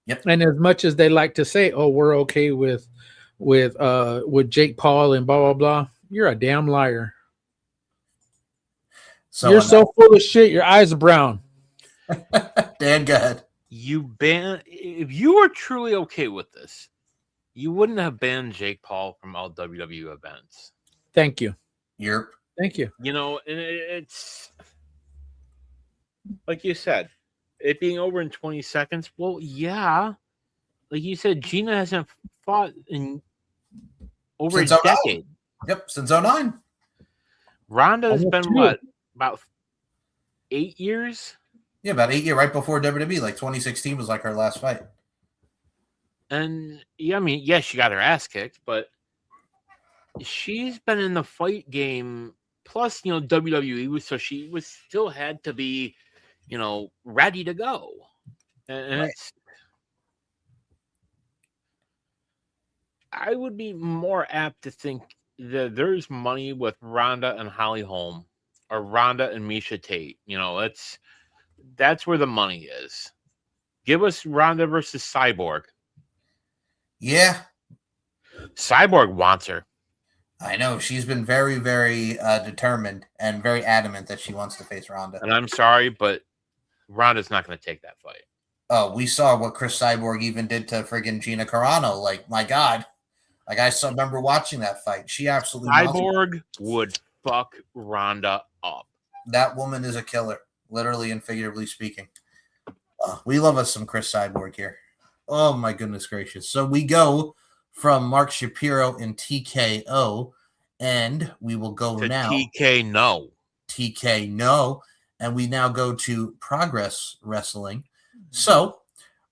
Yep. And as much as they like to say, "Oh, we're okay with Jake Paul and blah blah blah," you're a damn liar. So you're so full of shit. Your eyes are brown. Dan, go ahead. If you were truly okay with this, you wouldn't have banned Jake Paul from all WWE events. Thank you. Yep. Thank you. And it's like you said, it being over in 20 seconds. Well, yeah. Like you said, Gina hasn't fought in over since a decade. Yep, since 09. Ronda's been what? About 8 years? Yeah, about 8 years, right before WWE. Like 2016 was like her last fight. And yeah, I mean, yes, she got her ass kicked, but she's been in the fight game. Plus, WWE so she was still had to be, ready to go. And right. I would be more apt to think that there's money with Ronda and Holly Holm, or Ronda and Misha Tate. That's where the money is. Give us Ronda versus Cyborg. Yeah. Cyborg wants her. I know. She's been very, very determined and very adamant that she wants to face Ronda. And I'm sorry, but Ronda's not going to take that fight. Oh, we saw what Chris Cyborg even did to friggin' Gina Carano. Like, my God. Like, I still remember watching that fight. She absolutely... Cyborg would fuck Ronda up. That woman is a killer, literally and figuratively speaking. We love us some Chris Cyborg here. Oh, my goodness gracious. So we go from Mark Shapiro in TKO, and we will go to now. TK no. And we now go to Progress Wrestling. So,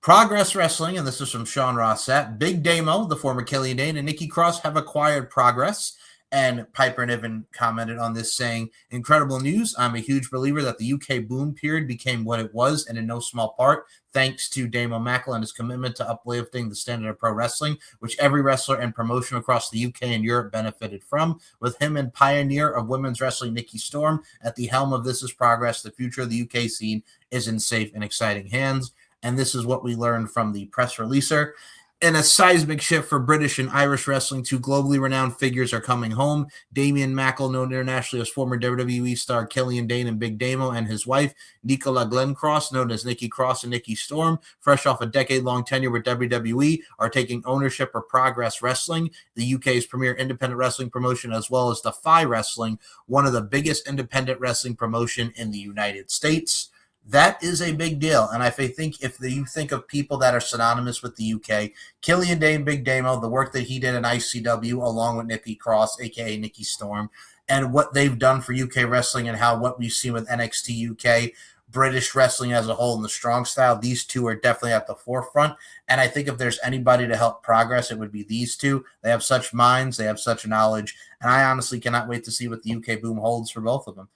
Progress Wrestling, and this is from Sean Rossett. Big Damo, the former Killian Dane, and Nikki Cross have acquired Progress. And Piper Niven commented on this saying, incredible news. I'm a huge believer that the UK boom period became what it was, and in no small part, thanks to Damo Mackel and his commitment to uplifting the standard of pro wrestling, which every wrestler and promotion across the UK and Europe benefited from. With him and pioneer of women's wrestling, Nikki Storm, at the helm of This Is Progress, the future of the UK scene is in safe and exciting hands. And this is what we learned from the press releaser. In a seismic shift for British and Irish wrestling, two globally renowned figures are coming home. Damien Mackel, known internationally as former WWE star Killian Dane and Big Damo, and his wife, Nicola Glencross, known as Nikki Cross and Nikki Storm, fresh off a decade-long tenure with WWE, are taking ownership of Progress Wrestling, the UK's premier independent wrestling promotion, as well as Defy Wrestling, one of the biggest independent wrestling promotion in the United States. That is a big deal. And I think if you think of people that are synonymous with the UK, Killian Dane, Big Damo, the work that he did in ICW along with Nikki Cross, a.k.a. Nikki Storm, and what they've done for UK wrestling and what we've seen with NXT UK, British wrestling as a whole, and the strong style, these two are definitely at the forefront. And I think if there's anybody to help progress, it would be these two. They have such minds. They have such knowledge. And I honestly cannot wait to see what the UK boom holds for both of them.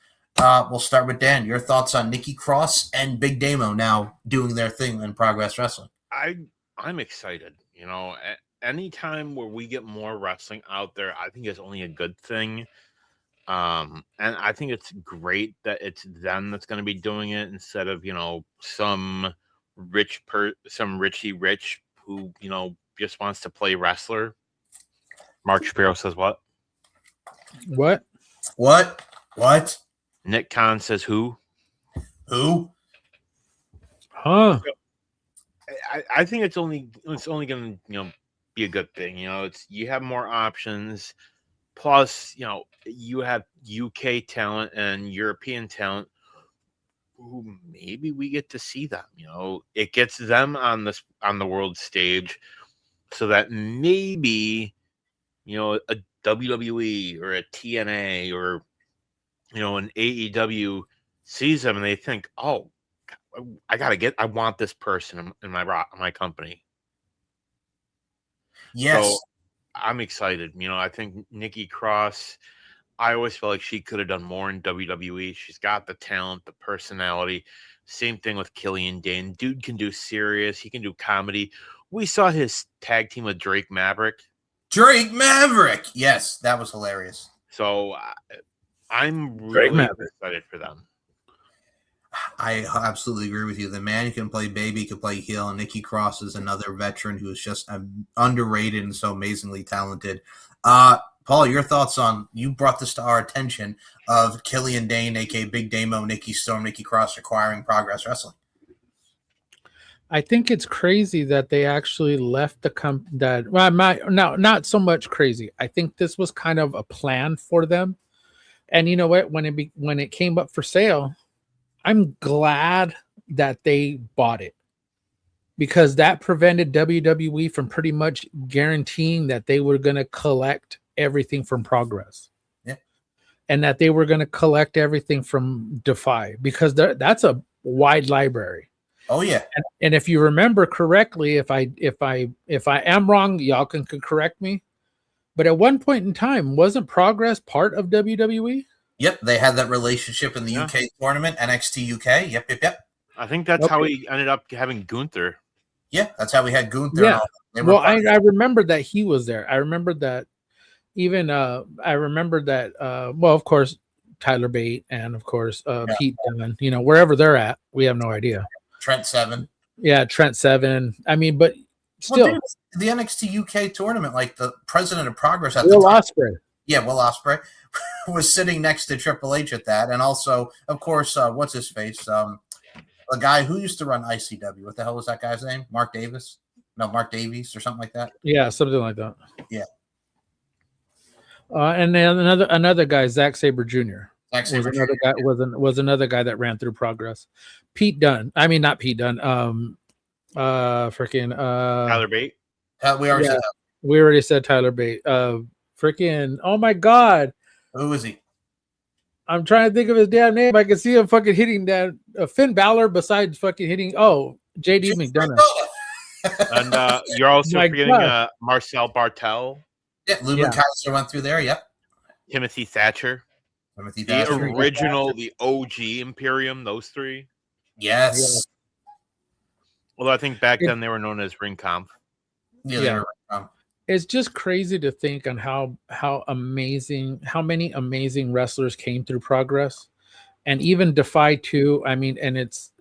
We'll start with Dan. Your thoughts on Nikki Cross and Big Damo now doing their thing in Progress Wrestling? I'm excited. Anytime where we get more wrestling out there, I think it's only a good thing. And I think it's great that it's them that's going to be doing it instead of some Richie Rich who just wants to play wrestler. Mark Shapiro says what? What? Nick Khan says who? Who? Huh? I think it's only going to be a good thing. You have more options. Plus, you have UK talent and European talent who maybe we get to see them. It gets them on the world stage, so that maybe a WWE or a TNA or an AEW sees them and they think, oh, I want this person in my company. Yes. So I'm excited. I think Nikki Cross, I always felt like she could have done more in WWE. She's got the talent, the personality. Same thing with Killian Dane. Dude can do serious. He can do comedy. We saw his tag team with Drake Maverick. Yes, that was hilarious. So I'm really excited for them. I absolutely agree with you. The man who can play baby can play heel, and Nikki Cross is another veteran who is just underrated and so amazingly talented. Paul, your thoughts on, you brought this to our attention, of Killian Dane, aka Big Damo, Nikki Storm, Nikki Cross acquiring Progress Wrestling. I think it's crazy that they actually left the company. Not so much crazy. I think this was kind of a plan for them. And you know what? When it came up for sale, I'm glad that they bought it, because that prevented WWE from pretty much guaranteeing that they were going to collect everything from Progress. Yeah. And that they were going to collect everything from Defy, because that's a wide library. Oh yeah. And if you remember correctly, if I am wrong, y'all can correct me. But at one point in time, wasn't Progress part of WWE? Yep, they had that relationship in the UK tournament, NXT UK. Yep. I think that's how we ended up having Gunther. Yeah, that's how we had Gunther. Yeah. Well, I remember that he was there. I remember that even well, of course, Tyler Bate and of course Pete Dunne, wherever they're at, we have no idea. Trent Seven. Yeah, Trent Seven. I mean, but still, the NXT UK tournament, like the president of Progress at Will the time. Ospreay. Yeah, Will Ospreay was sitting next to Triple H at that, and also, of course, what's his face? The guy who used to run ICW. What the hell was that guy's name? Mark Davis? No, Mark Davies or something like that. Yeah, something like that. Yeah. And then another guy, Zack Sabre Jr. Was another guy that ran through Progress. Pete Dunne. I mean, not Pete Dunne. Tyler Bate. We already said Tyler Bate. Oh my God. Who is he? I'm trying to think of his damn name. I can see him fucking hitting that Finn Balor besides fucking hitting. Oh, JD McDonough. And you're also forgetting Marcel Bartel. Yeah, Lubin Kaiser went through there. Yep. Timothy Thatcher. The original, the OG Imperium, those three. Yes. Although I think back then they were known as Ring Conf. Yeah. They were Ring Conf. It's just crazy to think on how many amazing wrestlers came through Progress, and even Defy too. I mean, and it's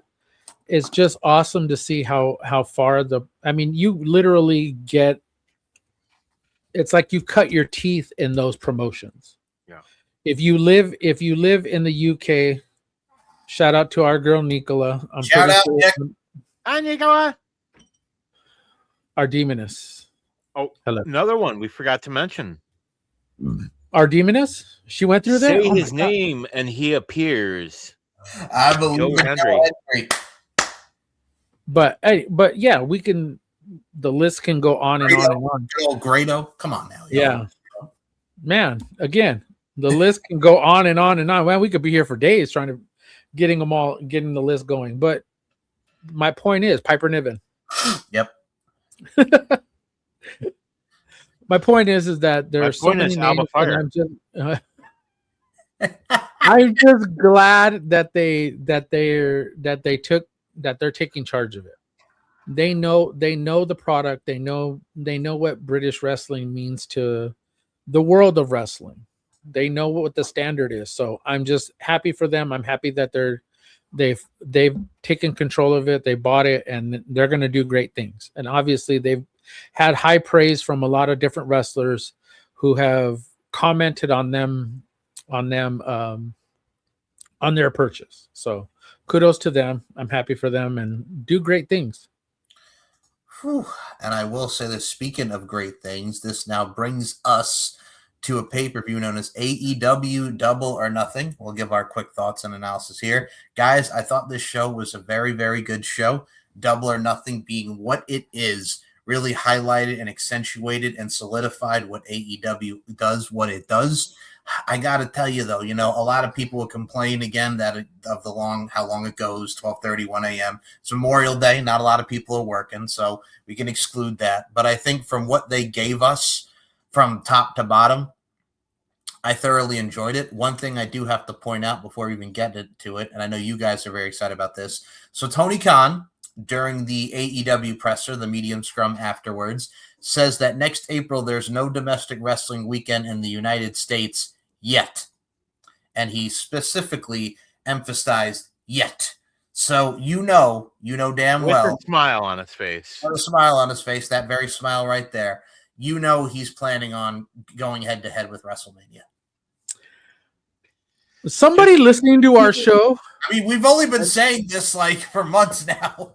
just awesome to see how far you literally get. It's like you cut your teeth in those promotions. Yeah. If you live in the UK, shout out to our girl Nicola. Shout out, Nick. Hi, Nicola. Our Demoness. Oh, hello. Another one we forgot to mention. Our Demoness? She went through there? Say his name and he appears. I believe Henry. But yeah, we can. The list can go on and on and on. Oh, Grado, come on now. Yeah, man. Again, the list can go on and on and on. Man, we could be here for days trying to getting the list going. But my point is Piper Niven. Yep. My point is that there are so many names. I'm just glad that they're taking charge of it. They know the product. They know what British wrestling means to the world of wrestling. They know what the standard is. So I'm just happy for them. I'm happy that they've taken control of it. They bought it and they're going to do great things. And obviously they've had high praise from a lot of different wrestlers who have commented on their purchase. So kudos to them. I'm happy for them and do great things. Whew. And I will say that, speaking of great things, this now brings us to a pay-per-view known as AEW Double or Nothing. We'll give our quick thoughts and analysis here. Guys, I thought this show was a very, very good show. Double or Nothing being what it is really highlighted and accentuated and solidified what AEW does, what it does. I got to tell you though, a lot of people will complain again that of how long it goes, 12:30, 1 a.m. It's Memorial Day. Not a lot of people are working, so we can exclude that. But I think from what they gave us from top to bottom, I thoroughly enjoyed it. One thing I do have to point out before we even get to it, and I know you guys are very excited about this. So Tony Khan, during the AEW presser, the medium scrum afterwards, says that next April there's no domestic wrestling weekend in the United States yet. And he specifically emphasized yet. So you know damn with well. a smile on his face. With a smile on his face, that very smile right there. He's planning on going head to head with WrestleMania. Somebody listening to our show. I mean, we've only been saying this like for months now.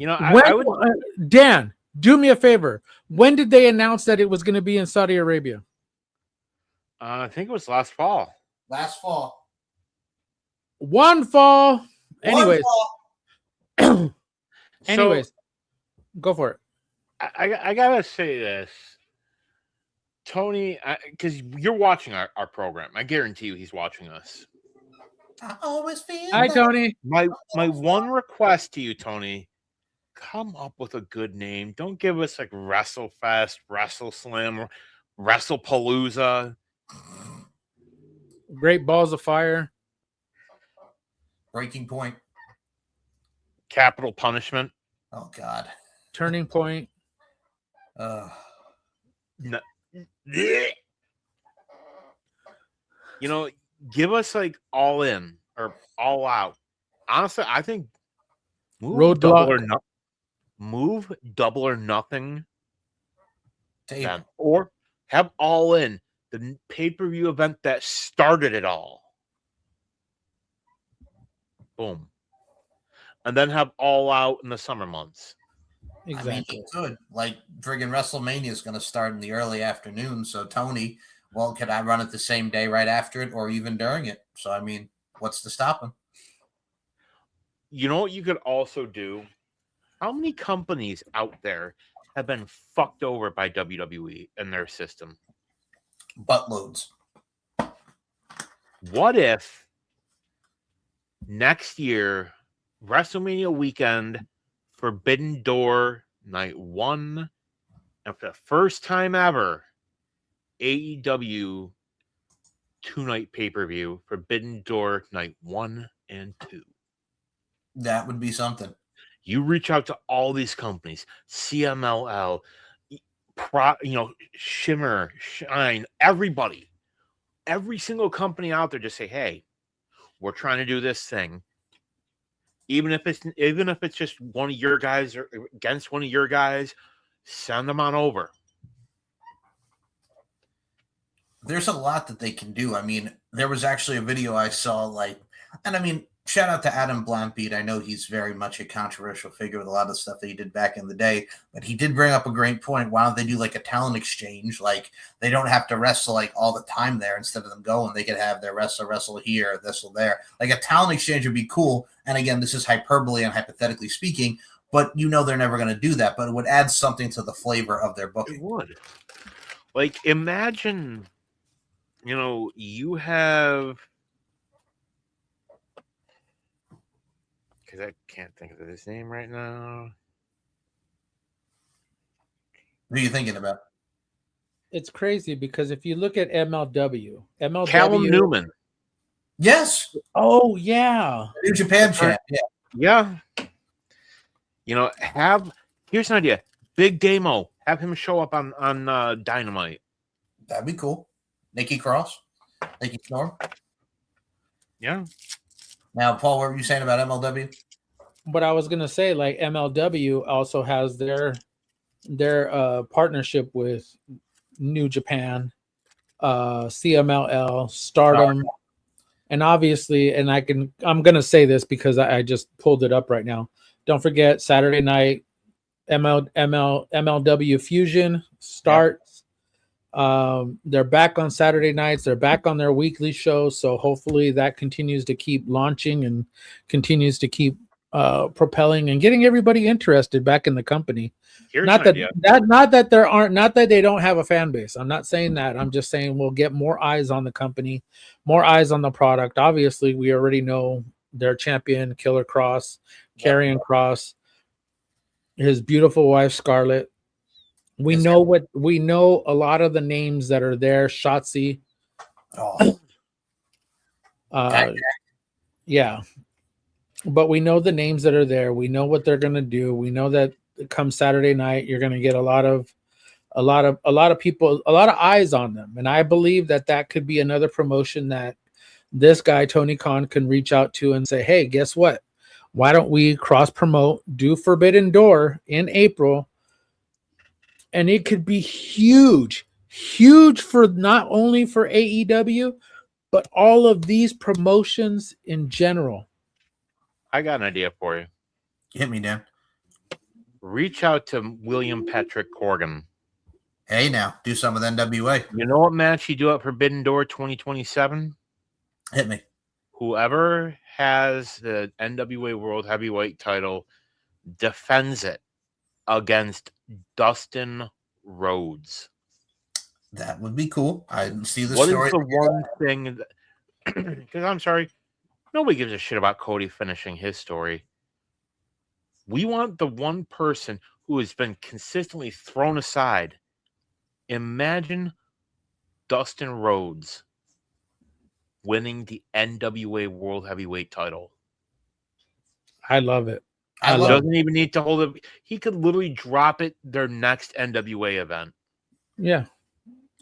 I would. Dan, do me a favor. When did they announce that it was going to be in Saudi Arabia? I think it was last fall. Last fall. One fall. Anyways. Anyways, go for it. I gotta say this, Tony, because you're watching our program. I guarantee you he's watching us. I always feel. Hi, Tony. My one request to you, Tony, come up with a good name. Don't give us like WrestleFest, WrestleSlam, WrestlePalooza. Great Balls of Fire. Breaking Point. Capital Punishment. Oh God. Turning Point. No. Give us like All In or All Out. Honestly, I think move Double or Nothing. Then, or have All In, the pay-per-view event that started it all. Boom. And then have All Out in the summer months. Exactly. I mean, like friggin' WrestleMania is going to start in the early afternoon. So Tony, well, could I run it the same day right after it, or even during it? So I mean, what's to stop him? You know what you could also do? How many companies out there have been fucked over by WWE and their system? Buttloads. What if next year, WrestleMania weekend, Forbidden Door night 1, and for the first time ever, AEW 2-night pay-per-view, Forbidden Door night 1 and 2. That would be something. You reach out to all these companies, CMLL, Shimmer, Shine, everybody, every single company out there, just say, hey, we're trying to do this thing. Even if it's just one of your guys or against one of your guys, send them on over. There's a lot that they can do. I mean, there was actually a video I saw, and I mean, shout out to Adam Blampied. I know he's very much a controversial figure with a lot of stuff that he did back in the day, but he did bring up a great point. Why don't they do like a talent exchange? Like they don't have to wrestle like all the time there. Instead of them going, they could have their wrestle here, wrestle there. Like a talent exchange would be cool. And again, this is hyperbole and hypothetically speaking, but they're never going to do that. But it would add something to the flavor of their booking. It would. Like imagine, you have. Because I can't think of his name right now. Who are you thinking about? It's crazy because if you look at MLW, Callum Newman. Yes. Oh yeah. New Japan champ. Yeah. Here's an idea. Big Damo. Have him show up on Dynamite. That'd be cool. Nikki Cross. Nikki Storm. Yeah. Now, Paul, what were you saying about MLW? But I was gonna say, like MLW also has their partnership with New Japan, CMLL, Stardom, and obviously, and I'm gonna say this because I just pulled it up right now. Don't forget Saturday night, MLW Fusion starts. They're back on Saturday nights. They're back on their weekly show. So hopefully that continues to keep launching and continues to keep propelling and getting everybody interested back in the company. Here's Not an that idea. not that they don't have a fan base. I'm not saying that. I'm just saying we'll get more eyes on the company, more eyes on the product. Obviously, we already know their champion, Killer Cross, Karrion Cross, his beautiful wife Scarlett. We know a lot of the names that are there. Shotzi. Oh. Yeah. But we know the names that are there. We know what they're going to do. We know that come Saturday night, you're going to get a lot of people, a lot of eyes on them. And I believe that could be another promotion that this guy, Tony Khan, can reach out to and say, hey, guess what? Why don't we cross promote, do Forbidden Door in April? And it could be huge for not only for AEW, but all of these promotions in general. I got an idea for you. Hit me, Dan. Reach out to William Patrick Corgan. Hey, now do some of the NWA. You know what match you do at Forbidden Door 2027? Hit me. Whoever has the NWA World Heavyweight title defends it against Dustin Rhodes. That would be cool. I see the What story. is the one thing that, because I'm sorry, nobody gives a shit about Cody finishing his story. We want the one person who has been consistently thrown aside. Imagine Dustin Rhodes winning the NWA World Heavyweight title. I love it. I love doesn't even need to hold it. He could literally drop it their next NWA event. Yeah,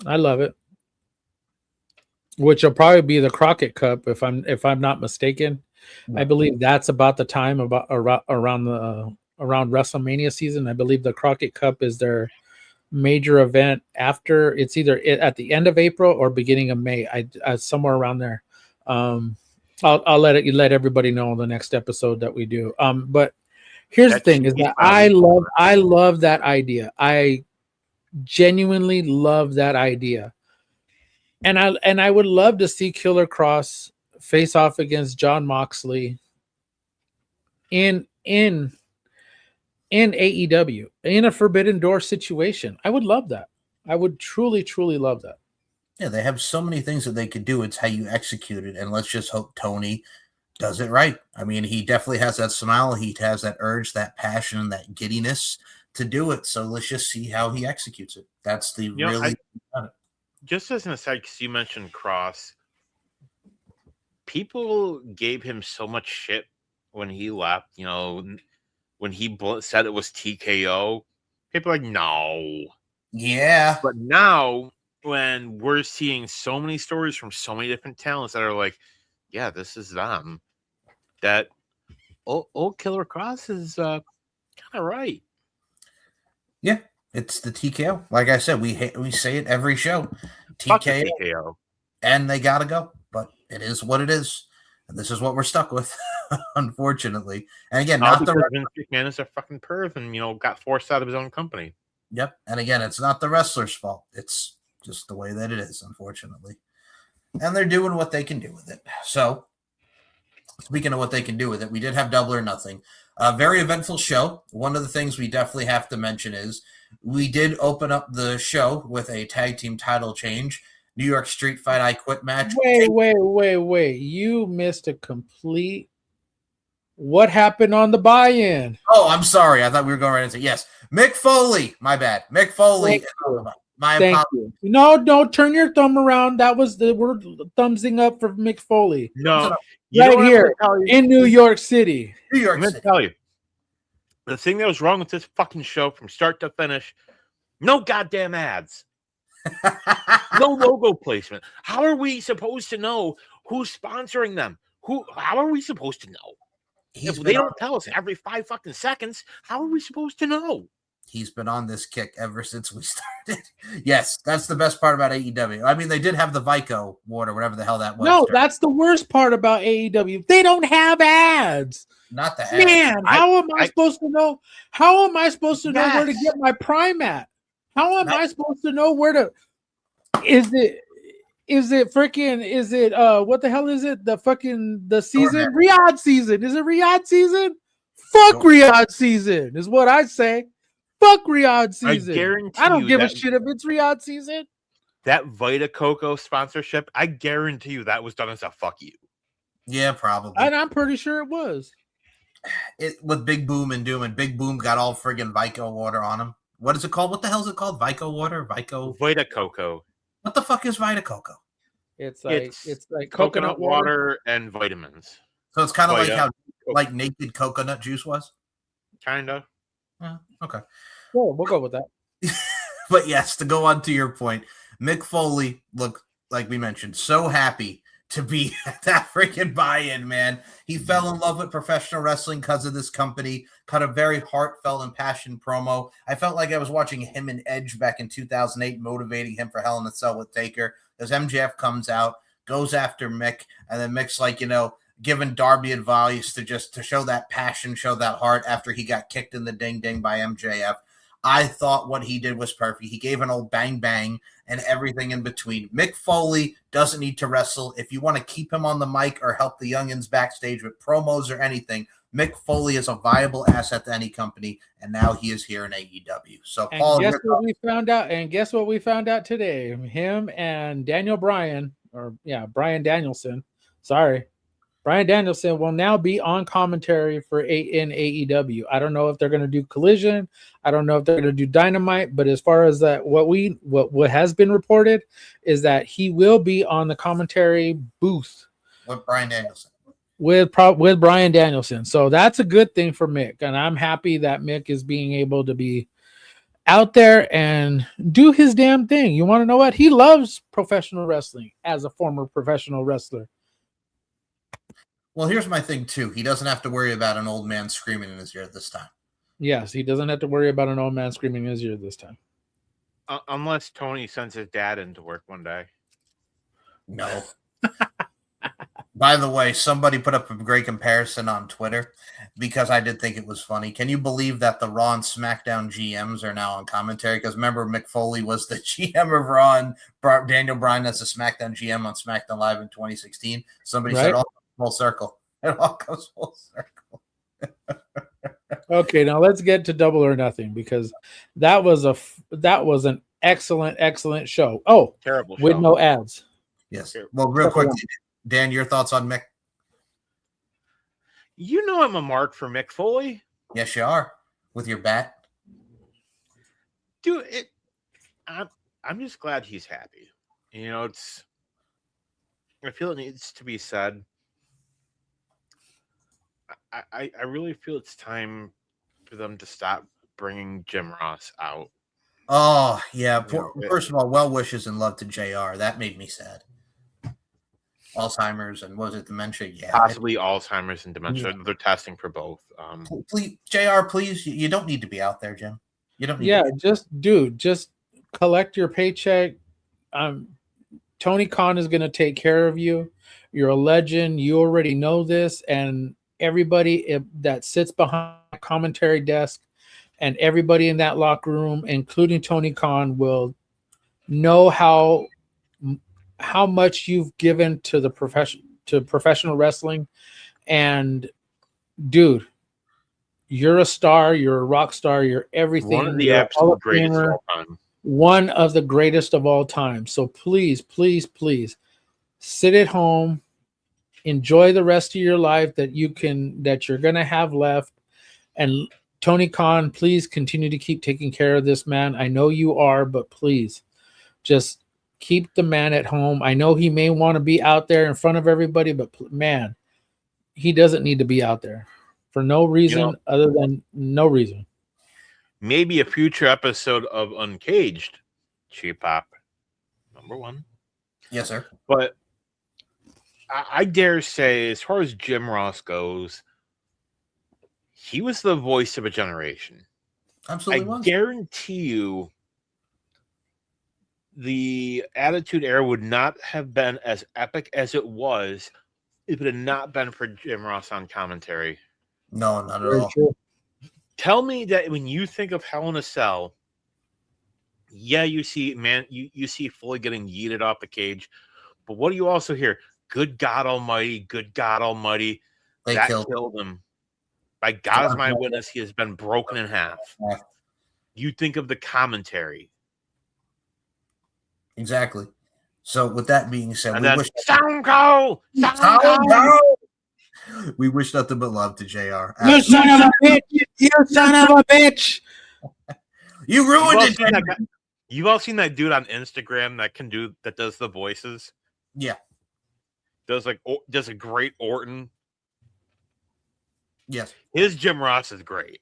I love it. Which will probably be the Crockett Cup, if I'm not mistaken. I believe that's about the time around WrestleMania season. I believe the Crockett Cup is their major event after. It's either at the end of April or beginning of May. I somewhere around there. I'll let everybody know in the next episode that we do. But here's the thing: is that I love that idea. I genuinely love that idea, and I would love to see Killer Cross face off against John Moxley in AEW in a Forbidden Door situation. I would love that. I would truly love that. Yeah, they have so many things that they could do. It's how you execute it, and let's just hope Tony does it right. I mean, he definitely has that smile. He has that urge, that passion, that giddiness to do it. So let's just see how he executes it. That's the just as an aside, because you mentioned Cross, people gave him so much shit when he left. You know, when he said it was TKO, people are like, no. Yeah. But now, when we're seeing so many stories from so many different talents that are like, yeah, this is them, that old Killer Cross is kind of right. Yeah, it's the TKO. Like I said, we say it every show. TKO. And they got to go. But it is what it is. And this is what we're stuck with, unfortunately. And again, not the Vince McMahon is a fucking perv and, got forced out of his own company. Yep. And again, it's not the wrestler's fault. It's just the way that it is, unfortunately. And they're doing what they can do with it. So, speaking of what they can do with it, we did have Double or Nothing. A very eventful show. One of the things we definitely have to mention is we did open up the show with a tag team title change. New York Street Fight I Quit match. Wait. You missed a complete. What happened on the buy-in? Oh, I'm sorry. I thought we were going right into yes. Mick Foley. My bad. Mick Foley. My apologies. No, don't turn your thumb around. That was we're thumbsing up for Mick Foley. No, right here in New York City. New York City. I'm tell you, the thing that was wrong with this fucking show from start to finish, no goddamn ads. No logo placement. How are we supposed to know who's sponsoring them? How are we supposed to know? If they don't tell us every 5 fucking seconds, how are we supposed to know? He's been on this kick ever since we started. Yes, that's the best part about AEW. I mean, they did have the Vico Award or whatever the hell that was. No, that's the worst part about AEW. They don't have ads. Not the ads. Man, how am I supposed to know? How am I supposed to know where to get my Prime at? How am I supposed to know where to? Is it what the hell is it? The season? Riyadh season. Is it Riyadh season? Fuck Riyadh season is what I say. Fuck Riyadh season. I guarantee I don't you give a that- shit if it's Riyadh season. That Vita Coco sponsorship, I guarantee you that was done as a fuck you. Yeah, probably. And I'm pretty sure it was. It with Big Boom and Doom, and Big Boom got all friggin' Vico water on him. What is it called? What the hell is it called? Vico water? Vita Coco. What the fuck is Vita Coco? It's like coconut water and vitamins. So it's kind of like Vita. how like naked coconut juice was. Kinda. Okay. Well, we'll go with that. But yes, to go on to your point, Mick Foley looked, like we mentioned, so happy to be at that freaking buy-in, man. He fell in love with professional wrestling because of this company, cut a very heartfelt and passionate promo. I felt like I was watching him and Edge back in 2008, motivating him for Hell in a Cell with Taker. As MJF comes out, goes after Mick, and then Mick's like, giving Darby advice to show that passion, show that heart after he got kicked in the ding-ding by MJF. I thought what he did was perfect. He gave an old bang-bang and everything in between. Mick Foley doesn't need to wrestle. If you want to keep him on the mic or help the youngins backstage with promos or anything, Mick Foley is a viable asset to any company, and now he is here in AEW. So, And Paul, guess what we found out? And guess what we found out today? Him and Brian Danielson. Sorry. Brian Danielson will now be on commentary in AEW. I don't know if they're going to do Collision. I don't know if they're going to do Dynamite. But as far as that, what has been reported is that he will be on the commentary booth with Brian Danielson. With Brian Danielson. So that's a good thing for Mick, and I'm happy that Mick is being able to be out there and do his damn thing. You want to know what? He loves professional wrestling as a former professional wrestler. Well, here's my thing, too. He doesn't have to worry about an old man screaming in his ear this time. Yes, he doesn't have to worry about an old man screaming in his ear this time. Unless Tony sends his dad into work one day. No. By the way, somebody put up a great comparison on Twitter because I did think it was funny. Can you believe that the Raw and SmackDown GMs are now on commentary? Because remember, Mick Foley was the GM of Raw and Daniel Bryan as the SmackDown GM on SmackDown Live in 2016. Somebody said, full circle. It all goes full circle. Okay, now let's get to Double or Nothing because that was an excellent show. Oh, terrible show with no ads. Yes. Well, real quick, Dan, your thoughts on Mick? You know I'm a mark for Mick Foley. Yes, you are. With your bat. Dude, I'm just glad he's happy. I feel it needs to be said. I really feel it's time for them to stop bringing Jim Ross out. Oh, yeah. First of all, well wishes and love to JR. That made me sad. Alzheimer's and was it dementia? Yeah. Possibly Alzheimer's and dementia. Yeah. They're testing for both. Please, JR, please. You don't need to be out there, Jim. You don't need just collect your paycheck. Tony Khan is going to take care of you. You're a legend. You already know this. And everybody that sits behind the commentary desk and everybody in that locker room, including Tony Khan, will know how much you've given to professional wrestling. And dude, you're a star, you're a rock star, you're everything. One of the absolute greatest of all time. One of the greatest of all time. So please sit at home, enjoy the rest of your life that you're going to have left. And Tony Khan, please continue to keep taking care of this man. I know you are, but please just keep the man at home. I know he may want to be out there in front of everybody, but man, he doesn't need to be out there for no reason other than no reason. Maybe a future episode of Uncaged, Cheap Pop, #1. Yes, sir. But I dare say, as far as Jim Ross goes, he was the voice of a generation. Absolutely. I guarantee you the Attitude Era would not have been as epic as it was if it had not been for Jim Ross on commentary. No, not at all. True. Tell me that when you think of Hell in a Cell, yeah, you see Foley getting yeeted off the cage, but what do you also hear? Good God Almighty, good God Almighty. They that killed him. By God's my witness, he has been broken in half. You think of the commentary. Exactly. So with that being said, and we wish Stone Cold! We wish nothing but love to JR. You son of a bitch! You son of a bitch! You ruined it. You've all seen that dude on Instagram that does the voices? Yeah. Does a great Orton. Yes. His Jim Ross is great.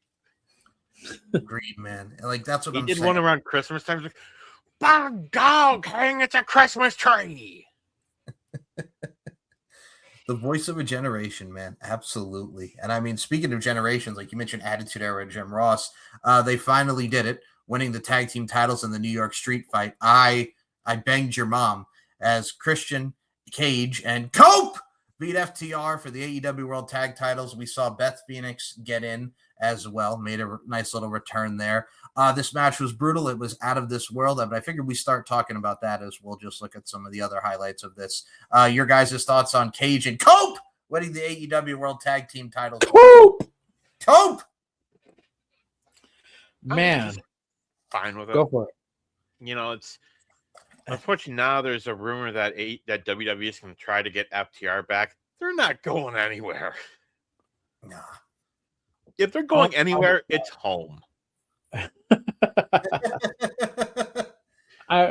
Agreed, man. Like that's what he I'm did saying. One around Christmas time. Like, by God, King, it's a Christmas tree. The voice of a generation, man. Absolutely. And I mean, speaking of generations, like you mentioned, Attitude Era Jim Ross, they finally did it, winning the tag team titles in the New York Street Fight. I banged your mom as Christian, Cage, and Cope beat FTR for the AEW World Tag Titles. We saw Beth Phoenix get in as well, made a nice little return there. This match was brutal. It was out of this world, but I figured we start talking about that as we'll just look at some of the other highlights of this. Your guys' thoughts on Cage and Cope winning the AEW World Tag Team titles. Cope! Man. Fine with it. Go for it. You know, it's unfortunately now there's a rumor that WWE is going to try to get FTR back. They're not going anywhere. Nah. If they're going anywhere, it's home.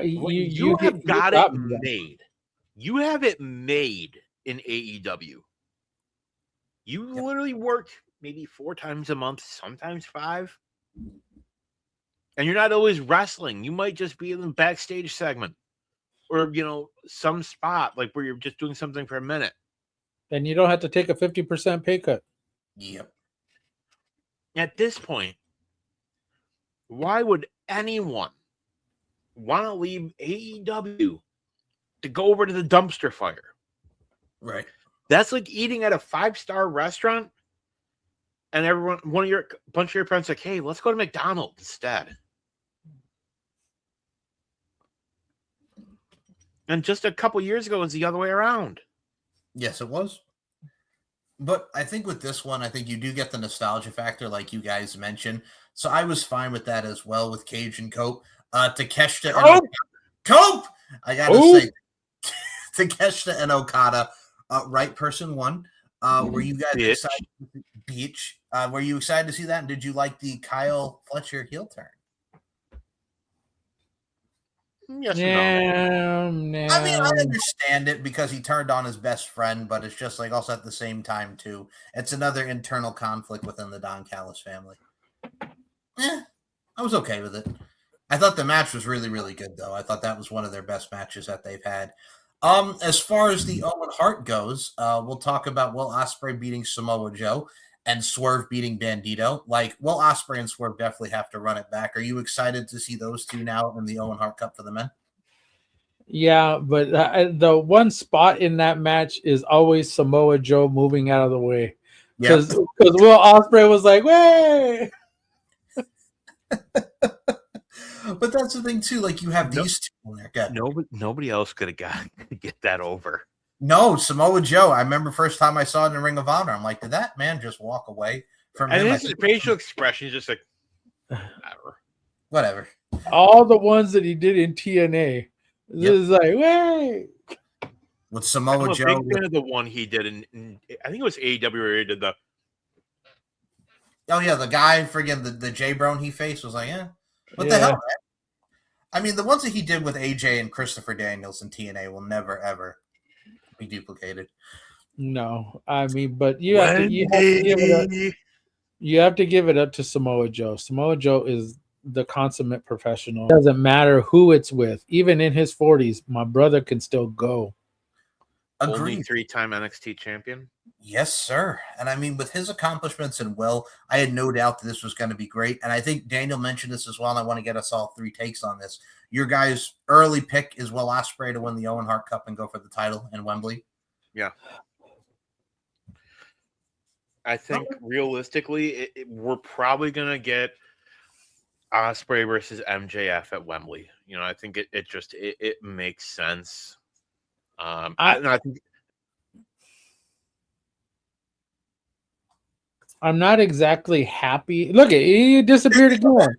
You have got it made. You have it made in AEW. You literally work maybe 4 times a month, sometimes 5. And you're not always wrestling. You might just be in the backstage segment or, some spot like where you're just doing something for a minute. And you don't have to take a 50% pay cut. Yep. At this point, why would anyone want to leave AEW to go over to the dumpster fire? Right. That's like eating at a 5-star restaurant and bunch of your friends like, hey, let's go to McDonald's instead. And just a couple years ago, it was the other way around. Yes, it was. But I think with this one, I think you do get the nostalgia factor like you guys mentioned. So I was fine with that as well with Cage and Cope. Takeshita and Cope! I got to say, Takeshita and Okada, right person won. Were you guys excited? Beach. Were you excited to see that? And did you like the Kyle Fletcher heel turn? Yes, no. I mean, I understand it because he turned on his best friend, but it's just like also at the same time too, it's another internal conflict within the Don Callis family. I was okay with it. I thought the match was really, really good though. I thought that was one of their best matches that they've had. As far as the Owen Hart goes, we'll talk about Will Ospreay beating Samoa Joe and Swerve beating Bandito. Like, Will Ospreay and Swerve definitely have to run it back. Are you excited to see those two now in the Owen Hart Cup for the men? Yeah, but the one spot in that match is always Samoa Joe moving out of the way. Because Will Ospreay was like, "Way!" But that's the thing too. Like, you have these two in there. Nobody else could have get that over. No, Samoa Joe. I remember first time I saw it in Ring of Honor. I'm like, did that man just walk away from him? And his facial expression is just like, whatever. All the ones that he did in TNA, this is like, wait. With Samoa Joe, big fan of the one he did in I think it was AEW where he did the. Oh yeah, the guy friggin' the J Brown he faced was like, what the hell, man? I mean, the ones that he did with AJ and Christopher Daniels in TNA will never ever be duplicated. No, I mean, but you have to give it up. You have to give it up to Samoa Joe. Samoa Joe is the consummate professional. It doesn't matter who it's with. Even in his 40s, my brother can still go. Agreed. Only 3-time NXT champion. Yes, sir. And I mean, with his accomplishments and I had no doubt that this was going to be great. And I think Daniel mentioned this as well, and I want to get us all 3 takes on this. Your guys' early pick is Will Ospreay to win the Owen Hart Cup and go for the title in Wembley. Yeah. I think realistically, we're probably going to get Ospreay versus MJF at Wembley. I think it makes sense. I think I'm not exactly happy. Look at he disappeared again.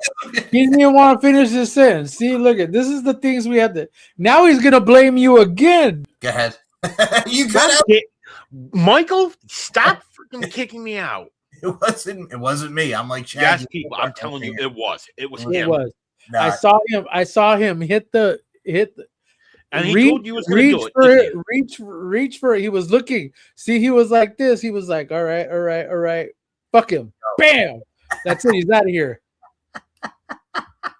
He didn't want to finish his sentence. See, look at this is the things we have to. Now he's gonna blame you again. Go ahead. You got out. Michael, stop freaking kicking me out. It wasn't me. I'm like Chad. Yes, people. I'm telling you, it was. It was It him. was. Nah, I saw him hit the. And he told you he was going to do it. For it. Reach for it. He was looking. See, he was like this. He was like, all right. Fuck him. Bam. That's it. He's out of here.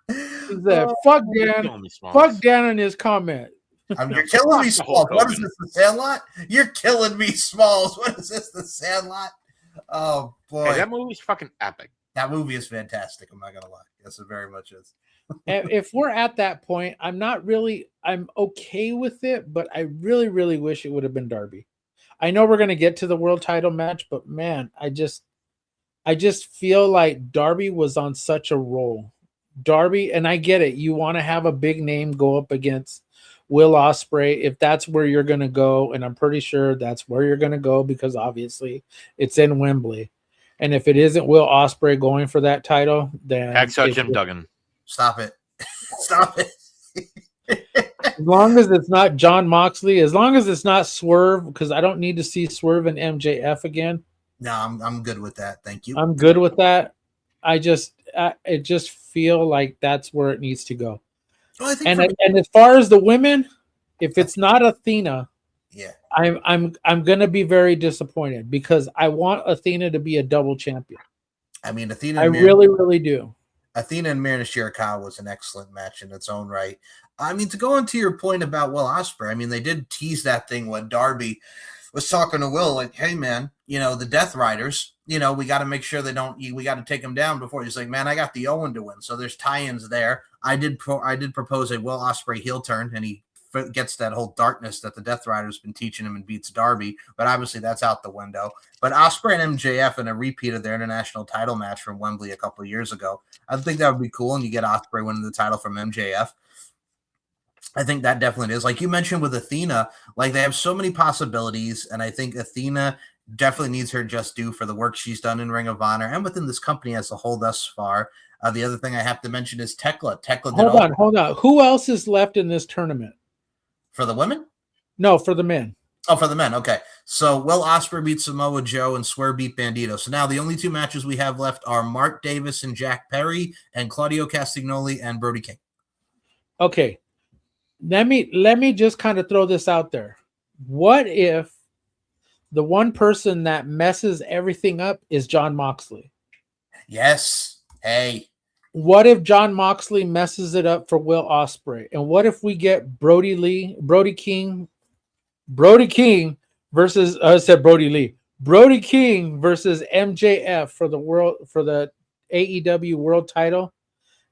He said, fuck Dan. Fuck Dan and his comment. You're killing me, Smalls. What is this, the Sandlot? You're killing me, Smalls. What is this, the Sandlot? Oh, boy. Hey, that movie's fucking epic. That movie is fantastic. I'm not going to lie. Yes, it very much is. If we're at that point, I'm okay with it, but I really, really wish it would have been Darby. I know we're going to get to the world title match, but man, I just feel like Darby was on such a roll. Darby, and I get it. You want to have a big name go up against Will Ospreay if that's where you're going to go, and I'm pretty sure that's where you're going to go because obviously it's in Wembley. And if it isn't Will Ospreay going for that title, then Hacksaw Jim Duggan. Stop it. Stop it. As long as it's not John Moxley, as long as it's not Swerve, because I don't need to see Swerve and MJF again. No, I'm good with that. Thank you. I'm good with that. I just feel like that's where it needs to go. Well, and as far as the women, if it's not Athena, yeah, I'm gonna be very disappointed because I want Athena to be a double champion. I mean, Athena. I really do. Athena and Mirna Shirakawa was an excellent match in its own right. I mean, to go into your point about Will Ospreay, I mean, they did tease that thing when Darby was talking to Will, like, hey, man, the Death Riders, we got to make sure we got to take them down before. He's like, man, I got the Owen to win. So there's tie-ins there. I did propose a Will Ospreay heel turn, and he gets that whole darkness that the Death Rider's been teaching him and beats Darby, but obviously that's out the window. But Ospreay and MJF in a repeat of their international title match from Wembley a couple of years ago, I think that would be cool, and you get Ospreay winning the title from MJF. I think that definitely is. Like you mentioned with Athena, like they have so many possibilities, and I think Athena definitely needs her just due for the work she's done in Ring of Honor and within this company as a whole thus far. The other thing I have to mention is Tekla. Hold on. Who else is left in this tournament? For the women? No, for the men. Oh, for the men. Okay. So Will Ospreay beat Samoa Joe and Swerve beat Bandito. So now the only two matches we have left are Mark Davis and Jack Perry and Claudio Castagnoli and Brody King. Okay. Let me just kind of throw this out there. What if the one person that messes everything up is John Moxley? Yes. Hey. What if John Moxley messes it up for Will Ospreay? And what if we get Brody King versus Brody King versus MJF for the AEW World Title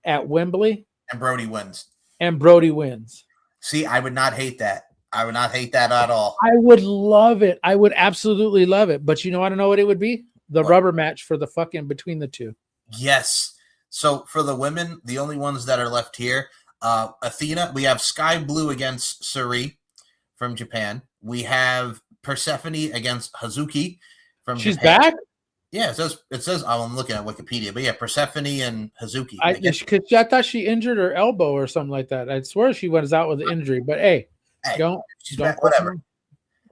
at Wembley? And Brody wins. See, I would not hate that. I would not hate that at all. I would love it. I would absolutely love it. But I don't know what it would be? The rubber match for the fucking between the two. Yes. So for the women, the only ones that are left here, Athena, we have Sky Blue against Suri from Japan. We have Persephone against Hazuki from She's Japan. Back? Yeah, it says I'm looking at Wikipedia, but yeah, Persephone and Hazuki. I thought she injured her elbow or something like that. I swear she was out with an injury, but hey don't back, whatever.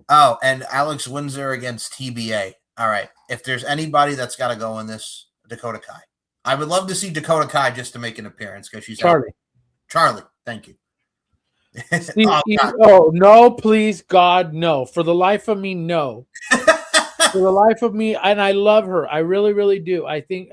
Oh, and Alex Windsor against TBA. All right. If there's anybody that's got to go in this, Dakota Kai. I would love to see Dakota Kai just to make an appearance because she's Charlie. Thank you. No, please, God, no. For the life of me, no. For the life of me, and I love her. I really, really do. I think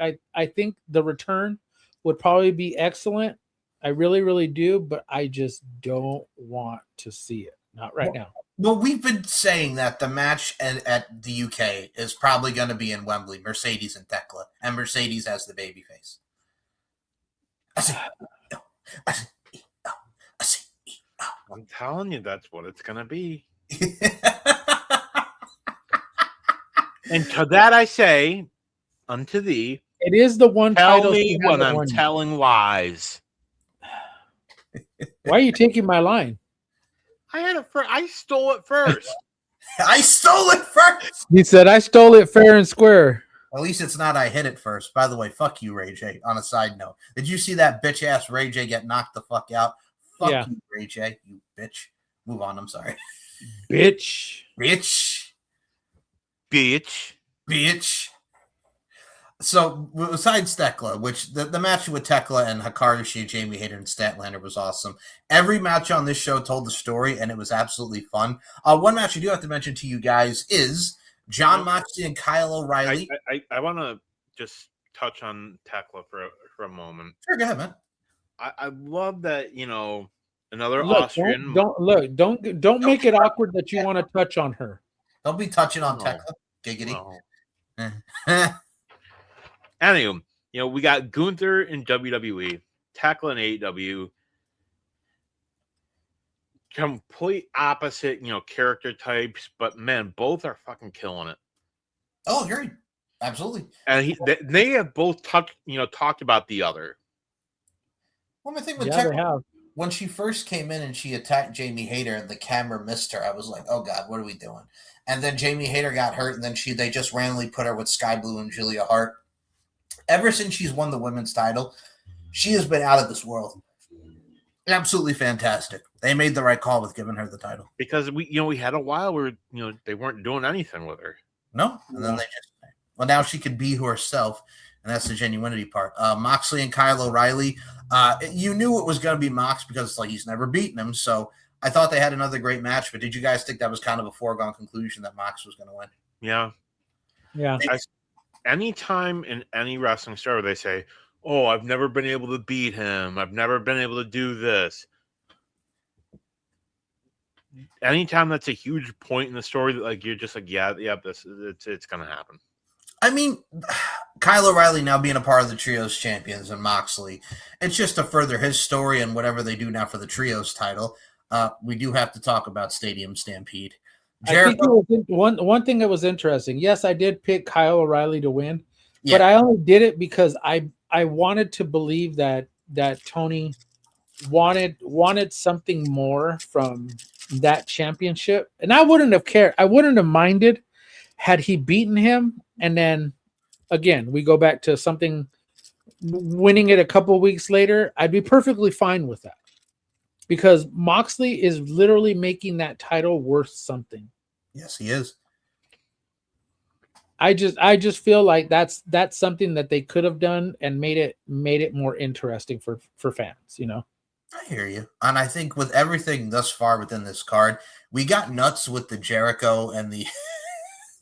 the return would probably be excellent. I really, really do, but I just don't want to see it. Not right now. Well, we've been saying that the match at the UK is probably going to be in Wembley, Mercedes and Tekla, and Mercedes as the babyface. I'm telling you, that's what it's going to be. And to that I say, unto thee, it is the one title. Tell me when I'm telling lies. Why are you taking my line? I stole it first. I stole it first. He said I stole it fair and square. At least it's not I hit it first. By the way, fuck you, Ray J. On a side note, did you see that bitch ass Ray J get knocked the fuck out? Fuck you, Ray J. You bitch. Move on. I'm sorry. Bitch. Bitch. Bitch. Bitch. So besides Tekla, which the match with Tekla and Hikaru, Jamie Hayter, and Statlander was awesome. Every match on this show told the story, and it was absolutely fun. One match I do have to mention to you guys is John Moxley and Kyle O'Reilly. I want to just touch on Tekla for a moment. Sure, go ahead, man. I love that, you know, another Look, Austrian. Don't make it awkward that you want to touch on her. Don't be touching on Tekla. Giggity. No. Anyway, you know, we got Gunther in WWE, Tekla in AEW. Complete opposite, you know, character types, but man, both are fucking killing it. Oh, agreed. Absolutely. And they have both talked about the other. Well, my thing with Tekla, when she first came in and she attacked Jamie Hayter and the camera missed her, I was like, oh God, what are we doing? And then Jamie Hayter got hurt, and then they just randomly put her with Sky Blue and Julia Hart. Ever since she's won the women's title, she has been out of this world. Absolutely fantastic. They made the right call with giving her the title. Because we had a while where, they weren't doing anything with her. No. And then now she could be herself, and that's the genuinity part. Moxley and Kyle O'Reilly, you knew it was going to be Mox because he's never beaten him, so I thought they had another great match, but did you guys think that was kind of a foregone conclusion that Mox was going to win? Yeah. Yeah. Anytime in any wrestling star where they say, oh, I've never been able to beat him, I've never been able to do this. Anytime that's a huge point in the story that you're just it's going to happen. I mean, Kyle O'Reilly now being a part of the Trios champions and Moxley, it's just to further his story and whatever they do now for the Trios title. We do have to talk about Stadium Stampede. Jericho. I think one thing that was interesting. Yes, I did pick Kyle O'Reilly to win, but I only did it because I wanted to believe that Tony wanted something more from that championship, and I wouldn't have cared. I wouldn't have minded had he beaten him, and then again we go back to something winning it a couple weeks later. I'd be perfectly fine with that. Because Moxley is literally making that title worth something. Yes, he is. I just feel like that's something that they could have done and made it more interesting for fans, I hear you. And I think with everything thus far within this card, we got nuts with the Jericho and the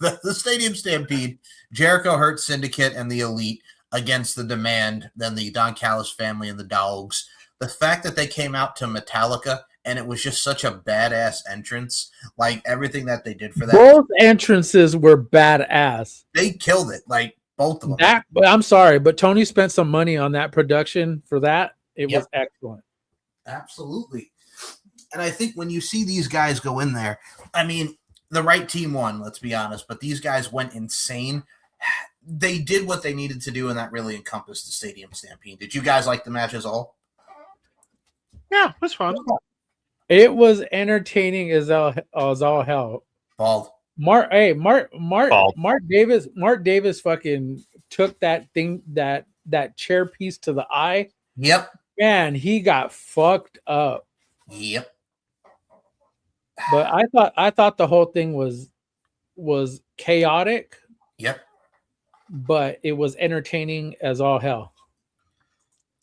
the Stadium Stampede, Jericho Hurt Syndicate and the Elite against the Demand, then the Don Callis family and the Dogs. The fact that they came out to Metallica and it was just such a badass entrance, everything that they did for that. Both entrances were badass. They killed it, both of them. I'm sorry, but Tony spent some money on that production for that. It was excellent. Absolutely. And I think when you see these guys go in there, I mean, the right team won, let's be honest, but these guys went insane. They did what they needed to do, and that really encompassed the Stadium Stampede. Did you guys like the match as all? Yeah, it was fun. It was entertaining as all hell. Bald. Mark Davis fucking took that thing, that chair piece to the eye. Yep. Man, he got fucked up. Yep. But I thought the whole thing was chaotic. Yep. But it was entertaining as all hell.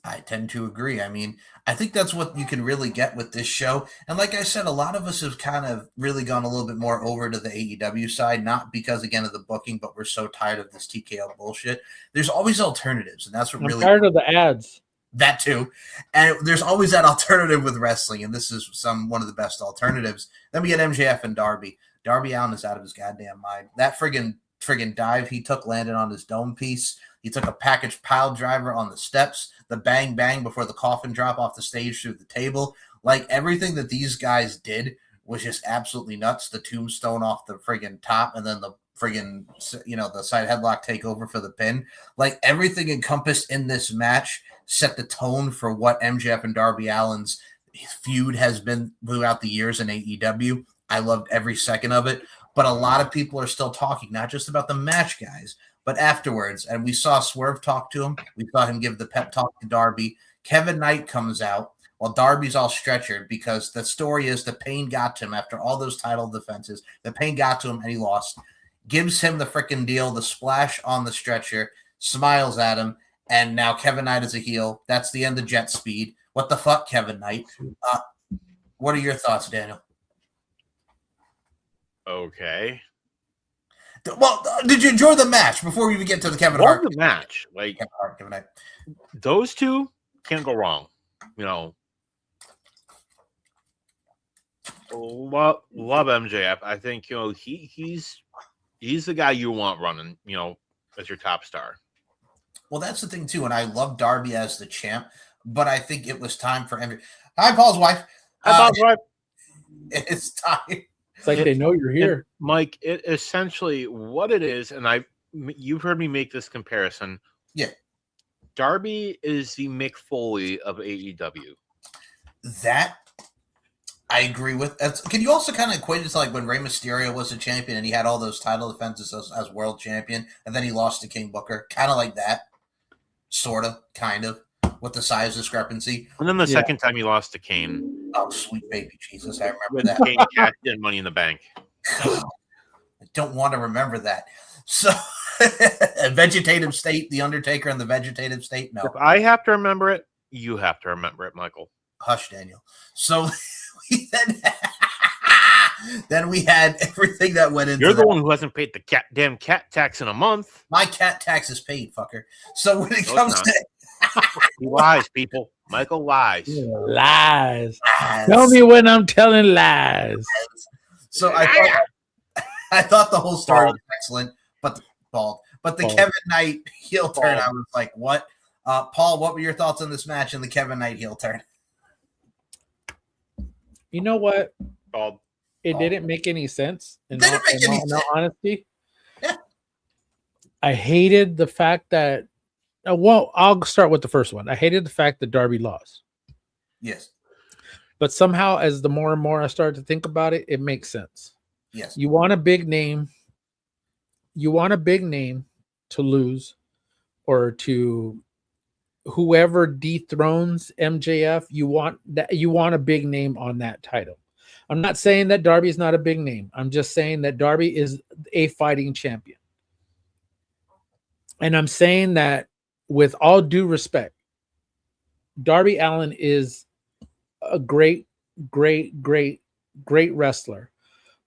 I tend to agree. I mean, I think that's what you can really get with this show. And like I said, a lot of us have kind of really gone a little bit more over to the AEW side, not because, again, of the booking, but we're so tired of this TKO bullshit. There's always alternatives, and that's what I'm really... tired of the ads. That too. And there's always that alternative with wrestling, and this is one of the best alternatives. Then we get MJF and Darby. Darby Allin is out of his goddamn mind. That friggin' dive he took landed on his dome piece. He took a package pile driver on the steps, the bang bang before the coffin drop off the stage through the table. Everything that these guys did was just absolutely nuts. The tombstone off the friggin' top, and then the friggin', the side headlock takeover for the pin. Everything encompassed in this match set the tone for what MJF and Darby Allin's feud has been throughout the years in AEW. I loved every second of it, but a lot of people are still talking, not just about the match, guys, But afterwards, and we saw Swerve talk to him. We saw him give the pep talk to Darby. Kevin Knight comes out while Darby's all stretchered because the story is the pain got to him after all those title defenses. The pain got to him and he lost. Gives him the freaking deal, the splash on the stretcher, smiles at him, and now Kevin Knight is a heel. That's the end of Jet Speed. What the fuck, Kevin Knight? What are your thoughts, Daniel? Okay. Well, did you enjoy the match before we even get to the Kevin Hart? The match, like Kevin Knight. Those two can't go wrong. You know, love MJF. I think he's the guy you want running. As your top star. Well, that's the thing too, and I love Darby as the champ, but I think it was time for MJF. Hi, Paul's wife. Hi, Paul's wife. It's time. It's like they know you're here, Mike. It essentially what it is, and you've heard me make this comparison. Yeah, Darby is the Mick Foley of AEW. That I agree with. Can you also kind of equate it to like when Rey Mysterio was a champion and he had all those title defenses as world champion, and then he lost to King Booker, kind of like that, sort of, kind of, with the size discrepancy. And then the second time he lost to Kane. Oh, sweet baby Jesus, I remember that. Kane cashed in Money in the Bank. I don't want to remember that. So, Vegetative State, The Undertaker and the Vegetative State. No, if I have to remember it, you have to remember it, Michael. Hush, Daniel. So then we had everything that went into. You're the one who hasn't paid the damn cat tax in a month. My cat tax is paid, fucker. So when it comes to he lies, people. Michael lies. Lies. Tell me when I'm telling lies. So I thought the whole story was excellent, but the Kevin Knight heel turn, I was like, what? Paul, what were your thoughts on this match and the Kevin Knight heel turn? You know what? Bald. It didn't make any sense. In all honesty. Yeah. I hated the fact that I'll start with the first one. I hated the fact that Darby lost. Yes. But somehow, as the more and more I started to think about it, it makes sense. Yes. You want a big name. You want a big name to lose, or to whoever dethrones MJF. You want a big name on that title. I'm not saying that Darby is not a big name. I'm just saying that Darby is a fighting champion. And I'm saying that with all due respect, Darby Allin is a great wrestler.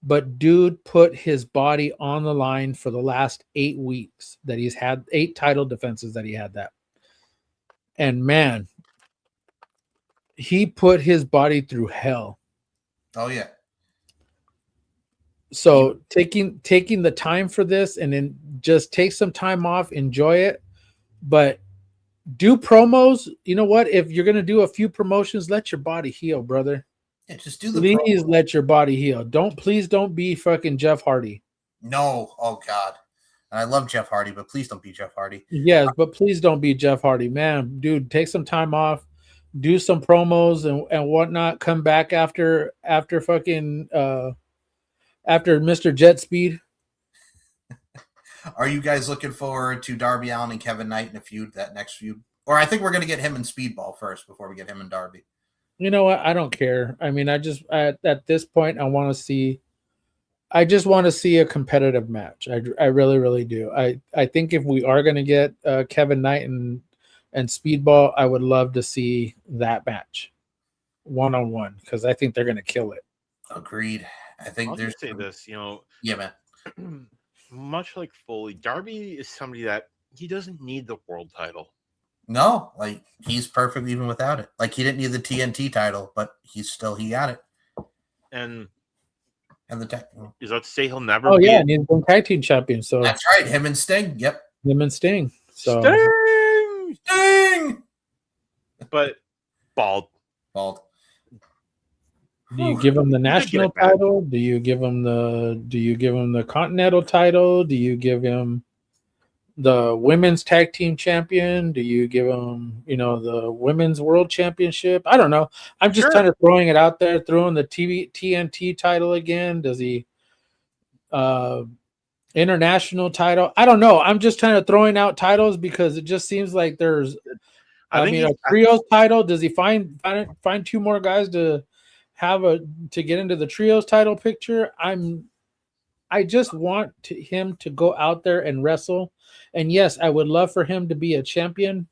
But dude put his body on the line for the last 8 weeks that he's had, 8 title defenses that he had that. And man, he put his body through hell. Oh yeah. So taking the time for this and then just take some time off, enjoy it, but do promos. You know what? If you're gonna do a few promotions, let your body heal, brother. Yeah, just do the please promo. Let your body heal. Please don't be fucking Jeff Hardy. No, oh God. And I love Jeff Hardy, but please don't be Jeff Hardy. Yes, but please don't be Jeff Hardy, man. Dude, take some time off, do some promos and whatnot. Come back after fucking after Mr. Jet Speed. Are you guys looking forward to Darby Allin and Kevin Knight in a feud, that next feud? Or I think we're going to get him in Speedball first before we get him and Darby. You know what? I don't care. I mean, at this point, I just want to see a competitive match. I really, really do. I think if we are going to get Kevin Knight and Speedball, I would love to see that match 1-on-1 because I think they're going to kill it. Agreed. I think I'll say this, yeah, man. Much like Foley, Darby is somebody that he doesn't need the world title. No, like he's perfect even without it. Like he didn't need the TNT title, but he got it. And the tag. Is that to say he'll never? Oh yeah, and he's been tag team champion. So that's right, him and Sting. Yep, him and Sting. So Sting. But bald. Do you give him the national title? Do you give him the continental title? Do you give him the women's tag team champion? Do you give him, the women's world championship? I don't know. I'm just kind of throwing it out there, throwing the TNT title again. Does he international title. I don't know. I'm just kind of throwing out titles because it just seems like there's. I mean, a trios title. Does he find two more guys to get into the trios title picture? I just want him to go out there and wrestle. And yes, I would love for him to be a champion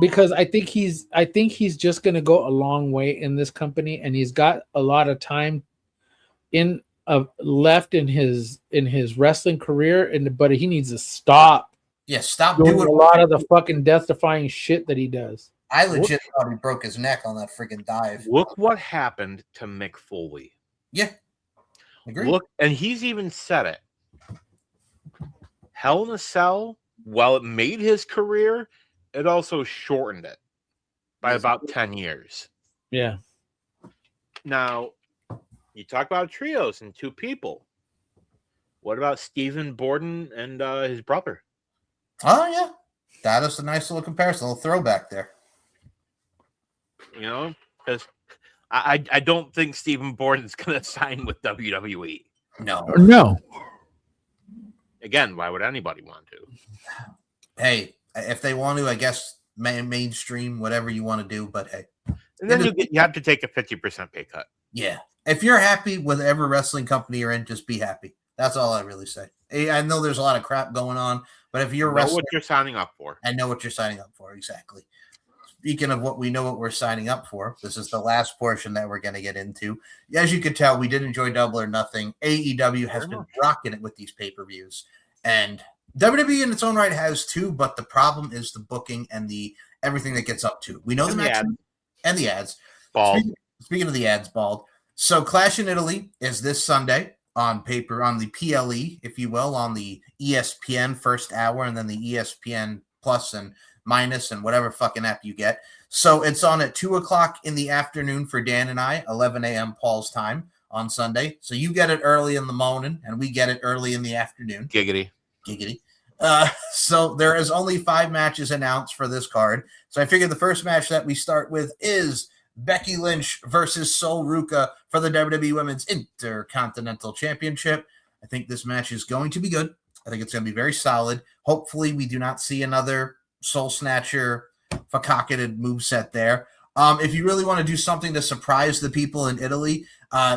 because I think he's just going to go a long way in this company, and he's got a lot of time left in his wrestling career, but he needs to stop. Yeah, stop doing a lot of the fucking death-defying shit that he does. I legit thought he broke his neck on that freaking dive. Look what happened to Mick Foley. Yeah. Agreed. Look, and he's even said it. Hell in a Cell, while it made his career, it also shortened it by about 10 years. Yeah. Now, you talk about trios and two people. What about Stephen Borden and his brother? Oh, yeah. That is a nice little comparison, a little throwback there. You know, because I don't think Stephen Borden's going to sign with WWE. No. Again, why would anybody want to? Hey, if they want to, I guess mainstream, whatever you want to do, but hey. And then you have to take a 50% pay cut. Yeah. If you're happy with every wrestling company you're in, just be happy. That's all I really say. I know there's a lot of crap going on, but if you're know what you're signing up for. I know what you're signing up for, exactly. Speaking of what we know what we're signing up for, this is the last portion that we're going to get into. As you could tell, we did enjoy Double or Nothing. AEW has been rocking it with these pay-per-views. And WWE in its own right has too, but the problem is the booking and the everything that gets up to. We know the match and the ads. Bald. Speaking of the ads, Bald. So Clash in Italy is this Sunday on paper, on the PLE, if you will, on the ESPN first hour, and then the ESPN Plus and Minus and whatever fucking app you get. So it's on at 2:00 in the afternoon for Dan and I, 11 a.m. Paul's time on Sunday. So you get it early in the morning, and we get it early in the afternoon. Giggity. So there is only 5 matches announced for this card. So I figured the first match that we start with is Becky Lynch versus Sol Ruca for the WWE Women's Intercontinental Championship. I think this match is going to be good. I think it's going to be very solid. Hopefully we do not see another Soul Snatcher fakakated moveset there. If you really want to do something to surprise the people in Italy,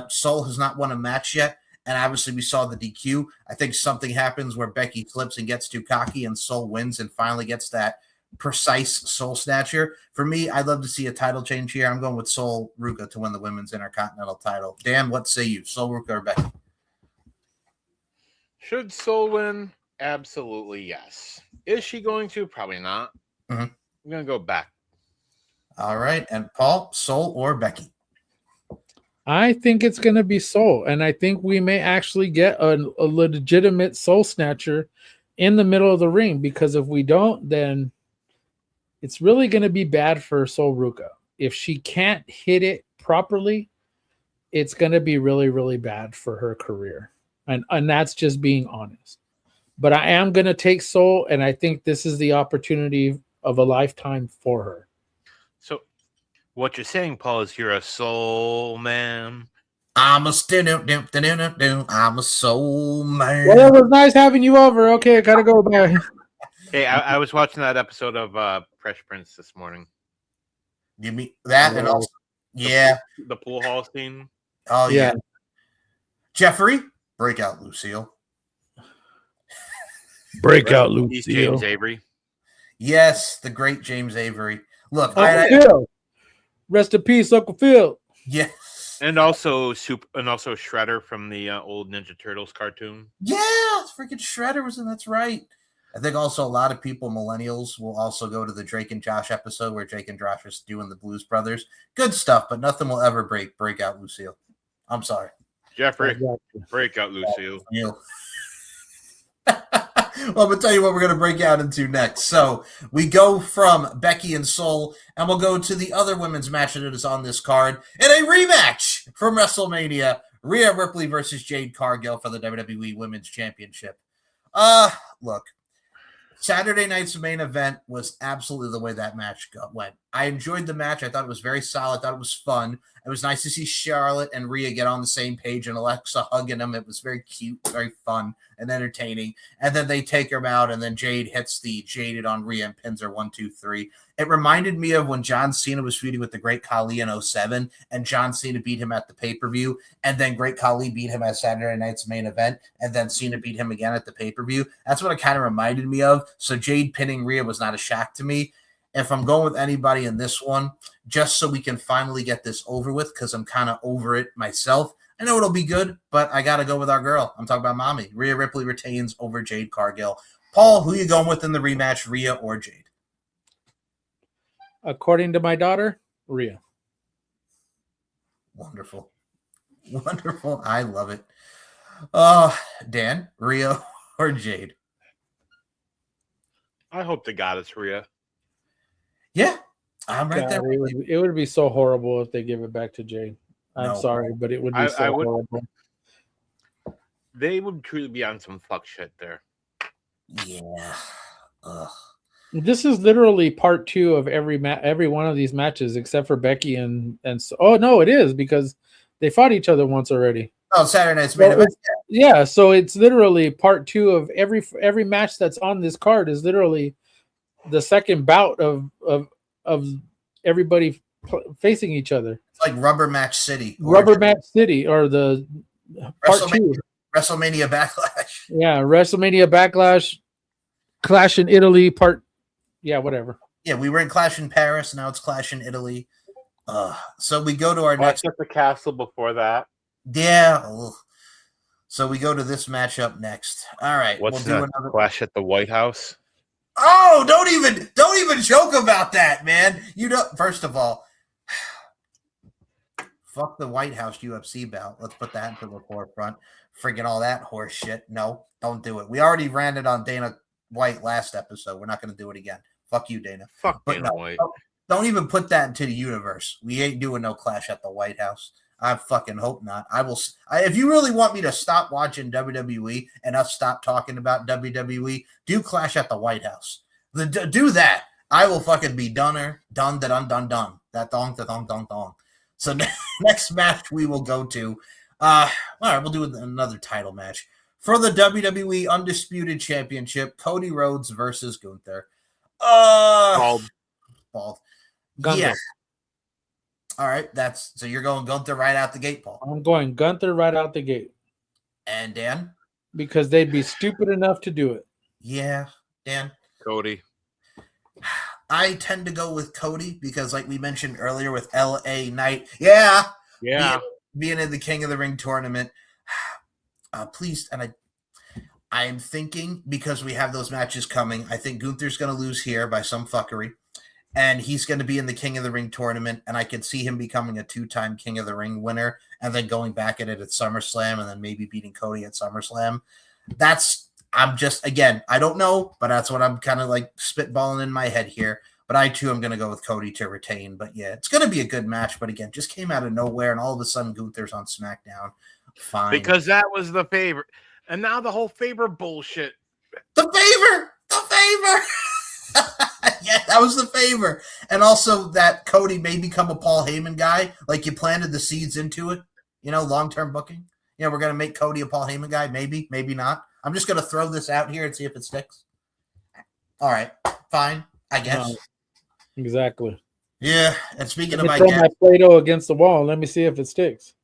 Sol has not won a match yet. And obviously we saw the DQ. I think something happens where Becky flips and gets too cocky and Sol wins and finally gets that precise Soul Snatcher. For me, I'd love to see a title change here. I'm going with Sol Ruca to win the Women's Intercontinental title. Dan, what say you? Sol Ruca or Becky? Should Sol win? Absolutely yes. Is she going to? Probably not. Mm-hmm. I'm going to go back. All right. And Paul, Sol or Becky? I think it's going to be Sol, and I think we may actually get a legitimate Soul Snatcher in the middle of the ring, because if we don't, then it's really going to be bad for Sol Ruca. If she can't hit it properly, it's going to be really, really bad for her career. And that's just being honest. But I am going to take Sol, and I think this is the opportunity of a lifetime for her. So what you're saying, Paul, is you're a soul man. I'm a soul man. Well, it was nice having you over. Okay, I got to go back. Hey, I was watching that episode of Fresh Prince this morning. You mean that? And also, the pool hall scene. Oh, yeah. Jeffrey, break out, Lucille. Break out, He's Lucille. James Avery. Yes, the great James Avery. Look, Phil. Rest in peace, Uncle Phil. Yes. And also Shredder from the old Ninja Turtles cartoon. Yeah, freaking Shredder was in. That's right. I think also a lot of people, millennials, will also go to the Drake and Josh episode where Jake and Josh are doing the Blues Brothers. Good stuff, but nothing will ever break out Lucille. I'm sorry. Jeffrey, break out Lucille. Well, I'm going to tell you what we're going to break out into next. So we go from Becky and Sol, and we'll go to the other women's match that is on this card in a rematch from WrestleMania. Rhea Ripley versus Jade Cargill for the WWE Women's Championship. Look, Saturday night's main event was absolutely the way that match went. I enjoyed the match. I thought it was very solid. I thought it was fun. It was nice to see Charlotte and Rhea get on the same page and Alexa hugging them. It was very cute, very fun, and entertaining. And then they take her out, and then Jade hits the Jaded on Rhea and pins her 1, 2, 3. It reminded me of when John Cena was feuding with the Great Khali in 07, and John Cena beat him at the pay-per-view, and then Great Khali beat him at Saturday night's main event, and then Cena beat him again at the pay-per-view. That's what it kind of reminded me of. So Jade pinning Rhea was not a shock to me. If I'm going with anybody in this one, just so we can finally get this over with, because I'm kind of over it myself. I know it'll be good, but I got to go with our girl. I'm talking about Mommy. Rhea Ripley retains over Jade Cargill. Paul, who you going with in the rematch, Rhea or Jade? According to my daughter, Rhea. Wonderful. Wonderful. I love it. Dan, Rhea or Jade? I hope to God it's Rhea. Yeah, I'm right there. It would be so horrible if they give it back to Jade. I'm sorry, but it would be horrible. They would truly be on some fuck shit there. Yeah. Ugh. This is literally part 2 of every one of these matches, except for Becky and oh no, it is, because they fought each other once already. Oh, Saturday night's main event. Yeah, so it's literally part 2 of every match that's on this card is literally the second bout of everybody facing each other. It's like Rubber Match City. Or the part 2. WrestleMania Backlash. Yeah, WrestleMania Backlash, Clash in Italy part. Yeah, whatever. Yeah, we were in Clash in Paris. Now it's Clash in Italy. So we go to our next. At the castle before that. Yeah. Ugh. So we go to this matchup next. All right. What's the Clash at the White House? Oh, don't even joke about that, man. You know, first of all, fuck the White House UFC bout. Let's put that into the forefront. Friggin' all that horse shit. No, don't do it. We already ranted on Dana White last episode. We're not going to do it again. Fuck you, Dana. Fuck Dana White. Don't even put that into the universe. We ain't doing no Clash at the White House. I fucking hope not. If you really want me to stop watching WWE and us stop talking about WWE, do Clash at the White House. Do that. I will fucking be done. That dong. So next match we will go to. All right, we'll do another title match for the WWE Undisputed Championship. Cody Rhodes versus Gunther. Bald. Gunther. Yeah. All right, so you're going Gunther right out the gate, Paul. I'm going Gunther right out the gate. And Dan? Because they'd be stupid enough to do it. Yeah, Dan? Cody. I tend to go with Cody because, like we mentioned earlier with LA Knight, being in the King of the Ring tournament, please, and I am thinking, because we have those matches coming, I think Gunther's going to lose here by some fuckery. And he's going to be in the King of the Ring tournament, and I could see him becoming a 2-time King of the Ring winner and then going back at it at SummerSlam and then maybe beating Cody at SummerSlam. I don't know, but that's what I'm kind of like spitballing in my head here. But I, too, am going to go with Cody to retain. But, yeah, it's going to be a good match. But, again, just came out of nowhere, and all of a sudden Gunther's on SmackDown. Fine. Because that was the favor. And now the whole favor bullshit. The favor! Yeah, that was the favor. And also that Cody may become a Paul Heyman guy. Like you planted the seeds into it. You know, long-term booking. You know, we're going to make Cody a Paul Heyman guy. Maybe, maybe not. I'm just going to throw this out here and see if it sticks. All right. Fine. I guess. Exactly. Yeah. And speaking of throw my Play-Doh against the wall. Let me see if it sticks.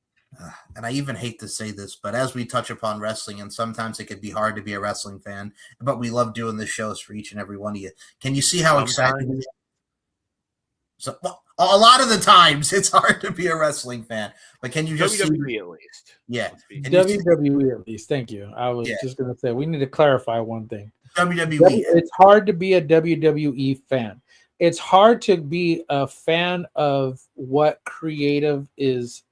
And I even hate to say this, but as we touch upon wrestling, and sometimes it could be hard to be a wrestling fan, but we love doing the shows for each and every one of you. Can you see how excited? So, a lot of the times it's hard to be a wrestling fan, but can you just WWE at least? Yeah, WWE at least. Thank you. I was just going to say we need to clarify one thing. WWE. It's hard to be a WWE fan. It's hard to be a fan of what creative is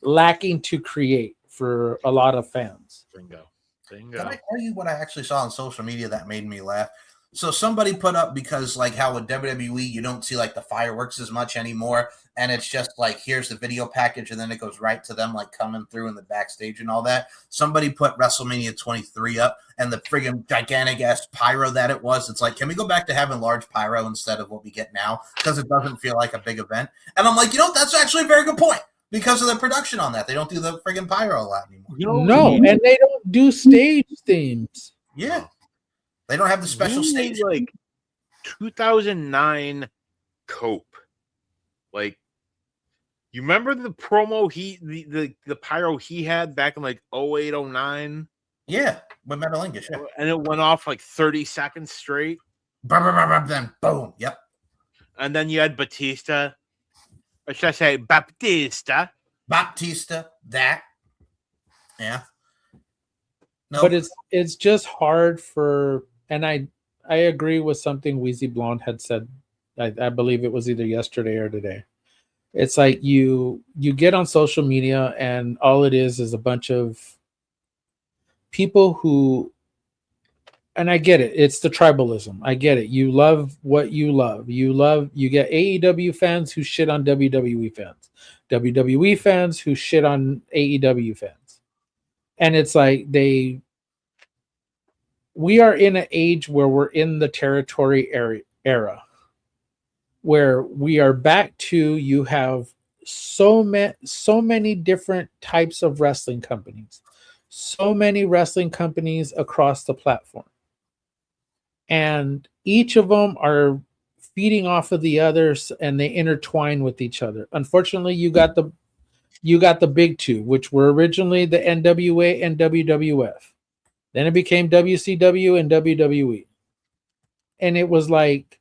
lacking to create for a lot of fans. Bingo. Can I tell you what I actually saw on social media that made me laugh? So somebody put up, because like how with WWE you don't see like the fireworks as much anymore, and it's just like here's the video package and then it goes right to them like coming through in the backstage and all that. Somebody put WrestleMania 23 up and the friggin' gigantic ass pyro that it was. It's like, can we go back to having large pyro instead of what we get now? Because it doesn't feel like a big event. And I'm like, that's actually a very good point. Because of the production on that, they don't do the friggin' pyro a lot anymore. No, and they don't do stage themes. Yeah. They don't have the special stage. Like 2009 Cope. Like, you remember the promo the pyro he had back in like 08, 09? Yeah, with Metalingus, yeah. And it went off like 30 seconds straight. Then boom, yep. And then you had Batista. Or should I say Baptista? That. Yeah. No. But it's just hard for, and I agree with something Wheezy Blonde had said. I believe it was either yesterday or today. It's like you get on social media and all it is a bunch of people who, and I get it. It's the tribalism. I get it. You love what you love. You get AEW fans who shit on WWE fans. WWE fans who shit on AEW fans. And it's like we are in an age where we're in the territory era where we are back to, you have so many different types of wrestling companies, so many wrestling companies across the platform. And each of them are feeding off of the others and they intertwine with each other. Unfortunately, you got the big two, which were originally the NWA and WWF. Then it became WCW and WWE. And it was like,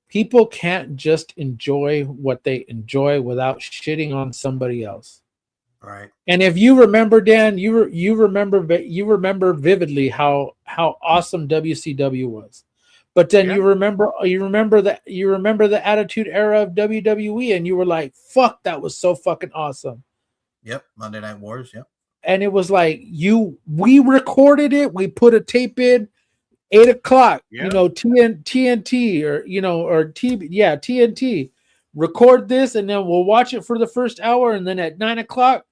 people can't just enjoy what they enjoy without shitting on somebody else. Right. And if you remember, Dan, you remember vividly how awesome WCW was. But then you remember the Attitude Era of WWE, and you were like, "Fuck, that was so fucking awesome." Yep, Monday Night Wars. Yep. And it was like we recorded it, we put a tape in, 8:00. Yeah. TNT or TNT. Record this, and then we'll watch it for the first hour, and then at 9:00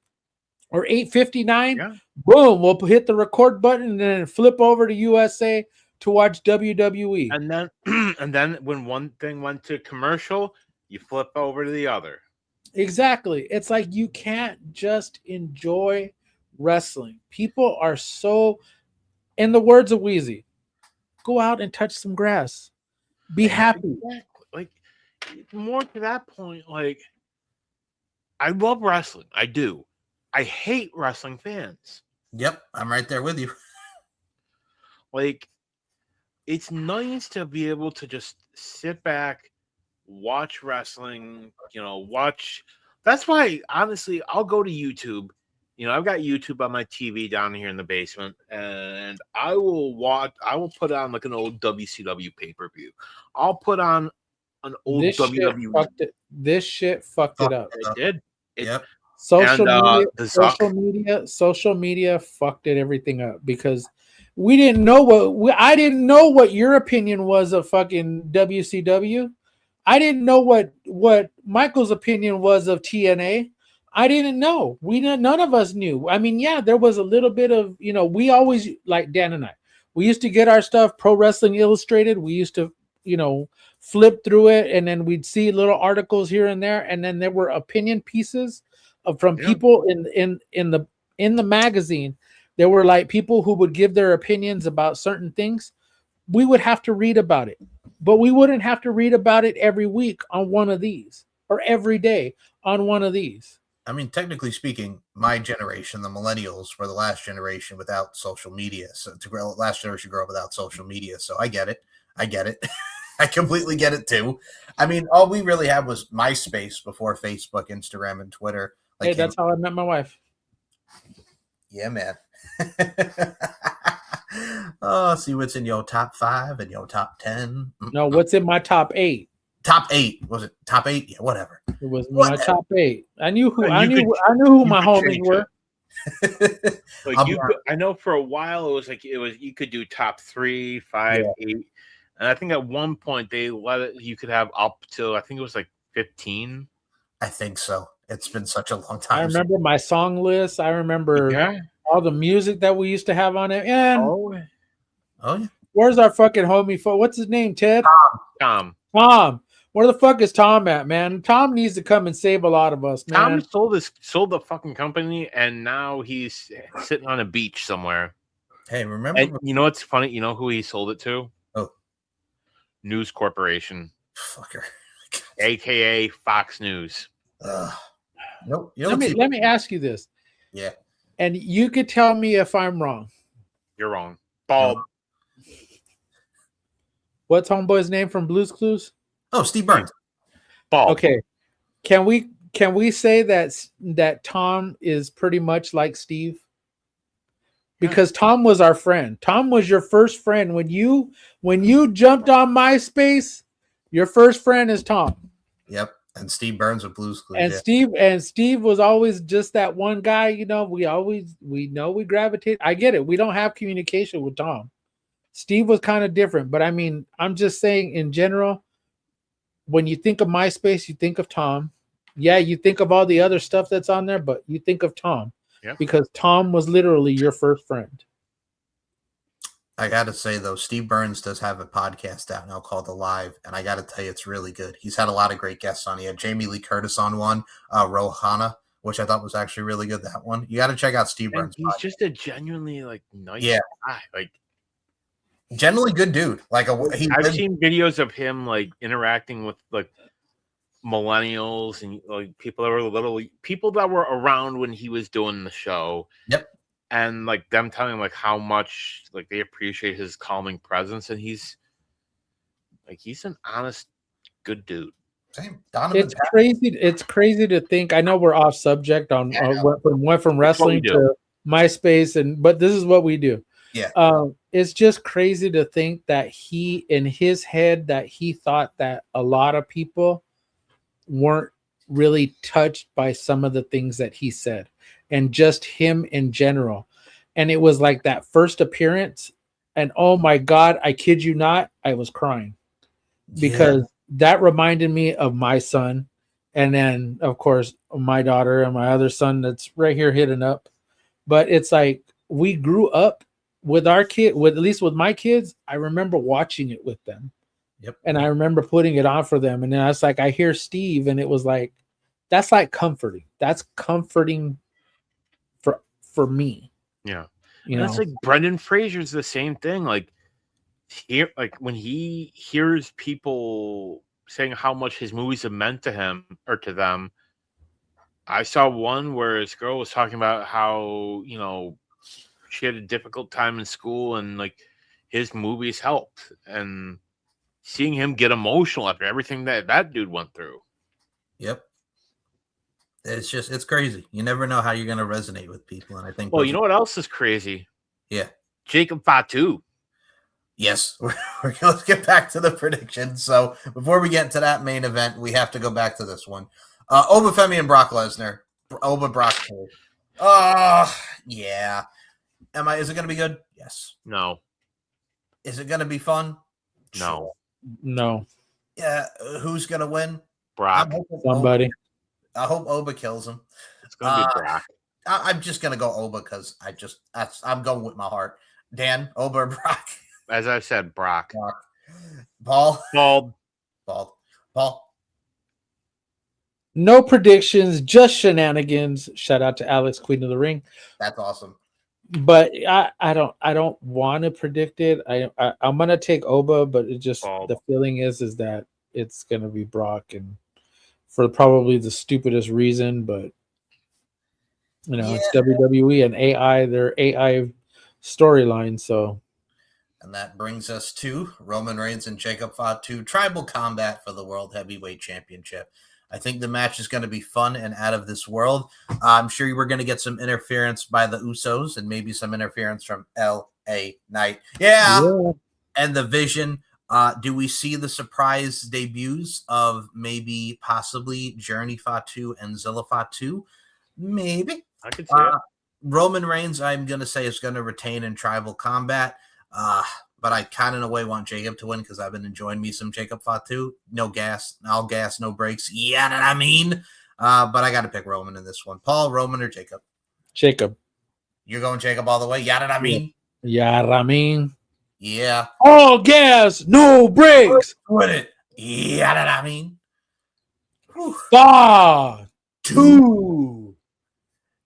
or 8:59, boom, we'll hit the record button, and then flip over to USA to watch WWE. And then when one thing went to commercial, you flip over to the other. Exactly. It's like you can't just enjoy wrestling. People are so, in the words of Wheezy, go out and touch some grass. Be happy. Exactly. Like, more to that point, like, I love wrestling. I do. I hate wrestling fans. Yep, I'm right there with you. Like, it's nice to be able to just sit back, watch wrestling, watch. That's why, honestly, I'll go to YouTube. I've got YouTube on my TV down here in the basement, and I will put on like an old WCW pay-per-view. I'll put on an old WWE. This shit fucked it up. It did. Yep. Social media fucked everything up because I didn't know what your opinion was of fucking WCW. I didn't know what Michael's opinion was of TNA. I didn't know. None of us knew. I mean, yeah, there was a little bit of, we always, like Dan and I, we used to get our stuff, Pro Wrestling Illustrated. We used to, flip through it, and then we'd see little articles here and there, and then there were opinion pieces from people in the magazine. There were like people who would give their opinions about certain things. We would have to read about it, but we wouldn't have to read about it every week on one of these or every day on one of these. I mean, technically speaking, my generation, the millennials, were the last generation without social media. So last generation grew up without social media. So I get it. I completely get it too. I mean, all we really had was MySpace before Facebook, Instagram, and Twitter. Hey, that's how I met my wife. Yeah, man. Oh, see what's in your top 5 and your top 10. No, what's in my top 8? Top 8. Was it top 8? Yeah, whatever. It was my top 8. I knew who my homies were. Like I know for a while it was you could do top 3, 5, 8. And I think at one point they let it, you could have up to, I think it was like 15. I think so. It's been such a long I time. remember my song list. I remember all the music that we used to have on it. And Oh yeah. where's our fucking homie? What's his name? Ted? Tom. Where the fuck is Tom at, man? Tom needs to come and save a lot of us, man. Tom sold the fucking company, and now he's sitting on a beach somewhere. Hey, remember? And you know what's funny? You know who he sold it to? Oh, News Corporation, fucker, aka Fox News. Nope. Let me ask you this. Yeah. And you could tell me if I'm wrong. You're wrong. Bald. What's homeboy's name from Blue's Clues? Oh, Steve Burns. Bald. Okay. Can we say that Tom is pretty much like Steve? Because Tom was our friend. Tom was your first friend when you jumped on MySpace. Your first friend is Tom. Yep. And Steve Burns with Blue's Clues. And Steve was always just that one guy, we gravitate. I get it. We don't have communication with Tom. Steve was kind of different, but I mean, I'm just saying in general, when you think of MySpace, you think of Tom. Yeah, you think of all the other stuff that's on there, but you think of Tom. Yeah. Because Tom was literally your first friend. I got to say, though, Steve Burns does have a podcast out now called The Live, and I got to tell you, it's really good. He's had a lot of great guests on. He had Jamie Lee Curtis on one, Rohana, which I thought was actually really good, that one. You got to check out Steve Burns' He's podcast. just a genuinely, nice guy. Like, generally good dude. I've seen videos of him, interacting with, millennials and, people that were around when he was doing the show. Yep. And them telling him how much they appreciate his calming presence, and he's an honest, good dude. Same. It's crazy. It's crazy to think. I know we're off subject on went from wrestling to MySpace, but this is what we do. Yeah. It's just crazy to think that he, in his head, that he thought that a lot of people weren't really touched by some of the things that he said. And just him in general. And it was like that first appearance. And oh my God, I kid you not, I was crying. Because that reminded me of my son. And then, of course, my daughter and my other son that's right here hitting up. But it's like we grew up with our kid, at least with my kids. I remember watching it with them. Yep. And I remember putting it on for them. And then I was like, I hear Steve, and it was like, that's like comforting. That's comforting for me. Yeah. That's like Brendan Fraser's the same thing. When he hears people saying how much his movies have meant to him or to them. I saw one where this girl was talking about how, she had a difficult time in school and his movies helped, and seeing him get emotional after everything that dude went through. Yep. It's crazy. You never know how you're going to resonate with people. And I think, well, you know what else is crazy? Yeah. Jacob Fatu. Yes. Let's get back to the predictions. So before we get to that main event, we have to go back to this one. Obafemi and Brock Lesnar. Brock. Yeah. Is it going to be good? Yes. No. Is it going to be fun? No. No. Yeah. Who's going to win? Brock. Somebody. I hope Oba kills him. It's going to be Brock. I'm just going to go Oba because I'm going with my heart. Dan, Oba or Brock? As I said, Brock. Paul? Bald. Paul? No predictions, just shenanigans. Shout out to Alex, Queen of the Ring. That's awesome. But I don't want to predict it. I'm going to take Oba, but it just Bald. the feeling is that it's going to be Brock, and for probably the stupidest reason, but it's WWE and AI, their AI storyline. So, and that brings us to Roman Reigns and Jacob Fatu tribal combat for the World Heavyweight Championship. I think the match is going to be fun and out of this world. I'm sure we're going to get some interference by the Usos and maybe some interference from LA Knight. Yeah. And the Vision. Do we see the surprise debuts of possibly Journey Fatu and Zilla Fatu? Maybe. I could see it. Roman Reigns, I'm going to say, is going to retain in tribal combat. but I kind of in a way want Jacob to win because I've been enjoying me some Jacob Fatu. No gas, all gas, no brakes. Yeah, what I mean. But I got to pick Roman in this one. Paul, Roman, or Jacob? Jacob. You're going Jacob all the way. Yeah, what I mean. Yeah, I mean. Yeah. All gas, no brakes. Put it. Yeah, what I mean. 5, 2.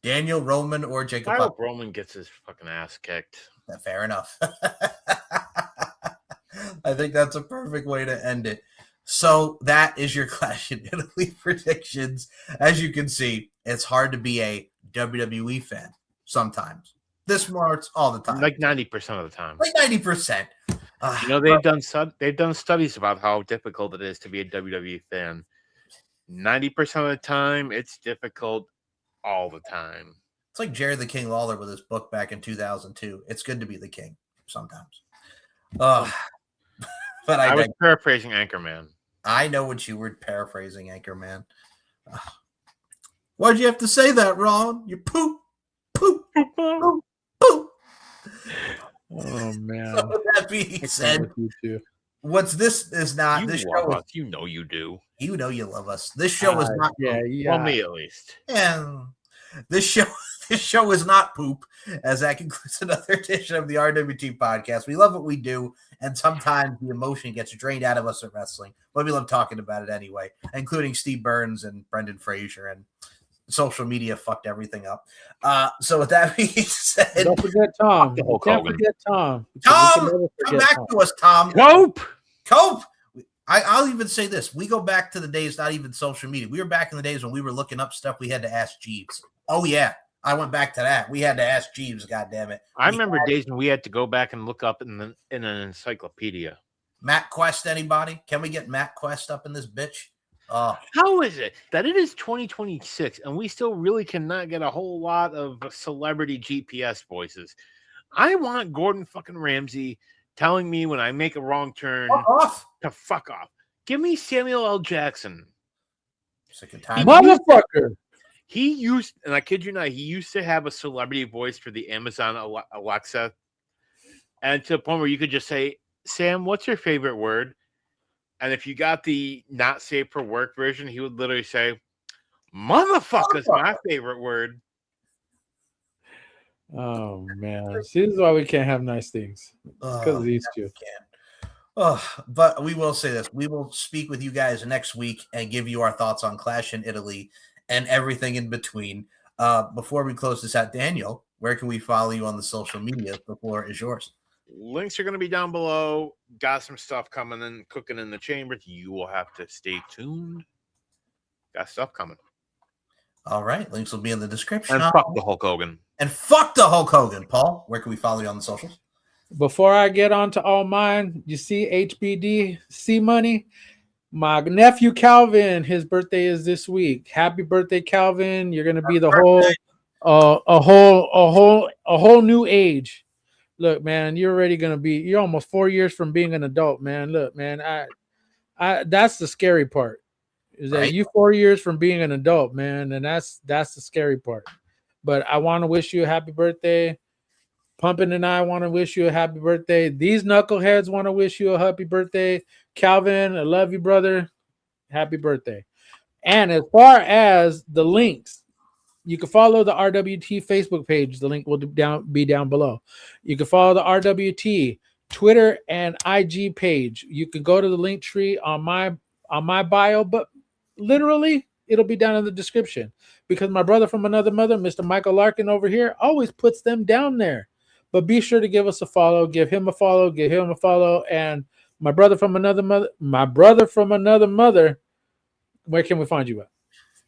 Daniel, Roman, or Jacob? I hope Roman gets his fucking ass kicked. Fair enough. I think that's a perfect way to end it. So that is your Clash in Italy predictions. As you can see, it's hard to be a WWE fan sometimes. This March, all the time. Like 90% of the time. Like 90%. They've done studies about how difficult it is to be a WWE fan. 90% of the time, it's difficult all the time. It's like Jerry the King Lawler with his book back in 2002. It's good to be the king sometimes. But I was paraphrasing Anchorman. I know what you were paraphrasing, Anchorman. Why'd you have to say that, Ron? You poop, poop, poop, poop. Oh, man. So with that being said, what's this is not this show. Us. You know you do. You know you love us. This show is not. Yeah. Well, me at least. And this show is not poop. As that concludes another edition of the RWT podcast. We love what we do, and sometimes the emotion gets drained out of us at wrestling, but we love talking about it anyway, including Steve Burns and Brendan Fraser, and social media fucked everything up. So with that being said, don't forget Tom. Can't forget Tom. Tom, come back to us, Tom. Cope. I'll even say this. We go back to the days, not even social media. We were back in the days when we were looking up stuff we had to ask Jeeves. Oh, yeah. I went back to that. We had to ask Jeeves, goddammit. I remember days when we had to go back and look up in an encyclopedia. Matt Quest, anybody? Can we get Matt Quest up in this bitch? How is it that it is 2026 and we still really cannot get a whole lot of celebrity GPS voices? I want Gordon fucking Ramsay telling me when I make a wrong turn to fuck off. Give me Samuel L. Jackson. Motherfucker. He used, and I kid you not, he used to have a celebrity voice for the Amazon Alexa. And to the point where you could just say, Sam, what's your favorite word? And if you got the not safe for work version, he would literally say, motherfucker is my favorite word. Oh, man. See, this is why we can't have nice things. Because of these two. But we will say this. We will speak with you guys next week and give you our thoughts on Clash in Italy and everything in between. Before we close this out, Daniel, where can we follow you on the social media? The floor is yours. Links are going to be down below. Got some stuff coming in, cooking in the chamber. You will have to stay tuned. Got stuff coming. All right. Links will be in the description. And fuck the Hulk Hogan. And fuck the Hulk Hogan. Paul, where can we follow you on the socials? Before I get on to all mine, you see HBD C-Money? My nephew Calvin, his birthday is this week. Happy birthday, Calvin. You're gonna be the whole new age. Look, man, you're already gonna be, you're almost 4 years from being an adult, man. Look, man, I that's the scary part. Is that you 4 years from being an adult, man, and that's the scary part. But I want to wish you a happy birthday. Pumpin and I want to wish you a happy birthday. These knuckleheads want to wish you a happy birthday. Calvin, I love you, brother. Happy birthday. And as far as the links, you can follow the RWT Facebook page. The link will be down below. You can follow the RWT Twitter and IG page. You can go to the link tree on my bio, but literally it'll be down in the description because my brother from another mother, Mr. Michael Larkin over here, always puts them down there. But be sure to give us a follow, give him a follow, and my brother from another mother, where can we find you at?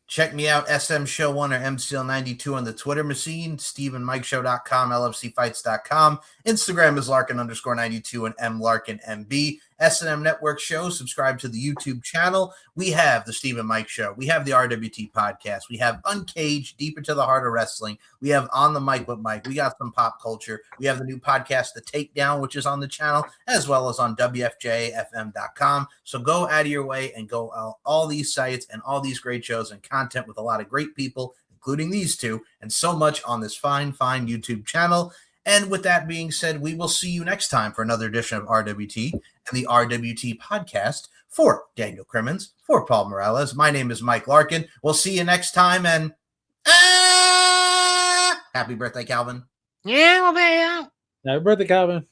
Check me out, SM Show 1 or MCL92 on the Twitter machine, StephenMikeShow.com, LFCfights.com. Instagram is Larkin_92 and MLarkinMB. S&M Network shows, subscribe to the YouTube channel. We have the Stephen Mike Show. We have the RWT podcast. We have Uncaged, Deep into the Heart of Wrestling. We have On the Mic with Mike. We got some pop culture. We have the new podcast, The Takedown, which is on the channel, as well as on WFJFM.com. So go out of your way and go out all these sites and all these great shows and content with a lot of great people, including these two, and so much on this fine YouTube channel. And with that being said, we will see you next time for another edition of RWT and the RWT podcast. For Daniel Crimmins, for Paul Morales, my name is Mike Larkin. We'll see you next time, and happy birthday, Calvin. Yeah, well, Happy birthday, Calvin.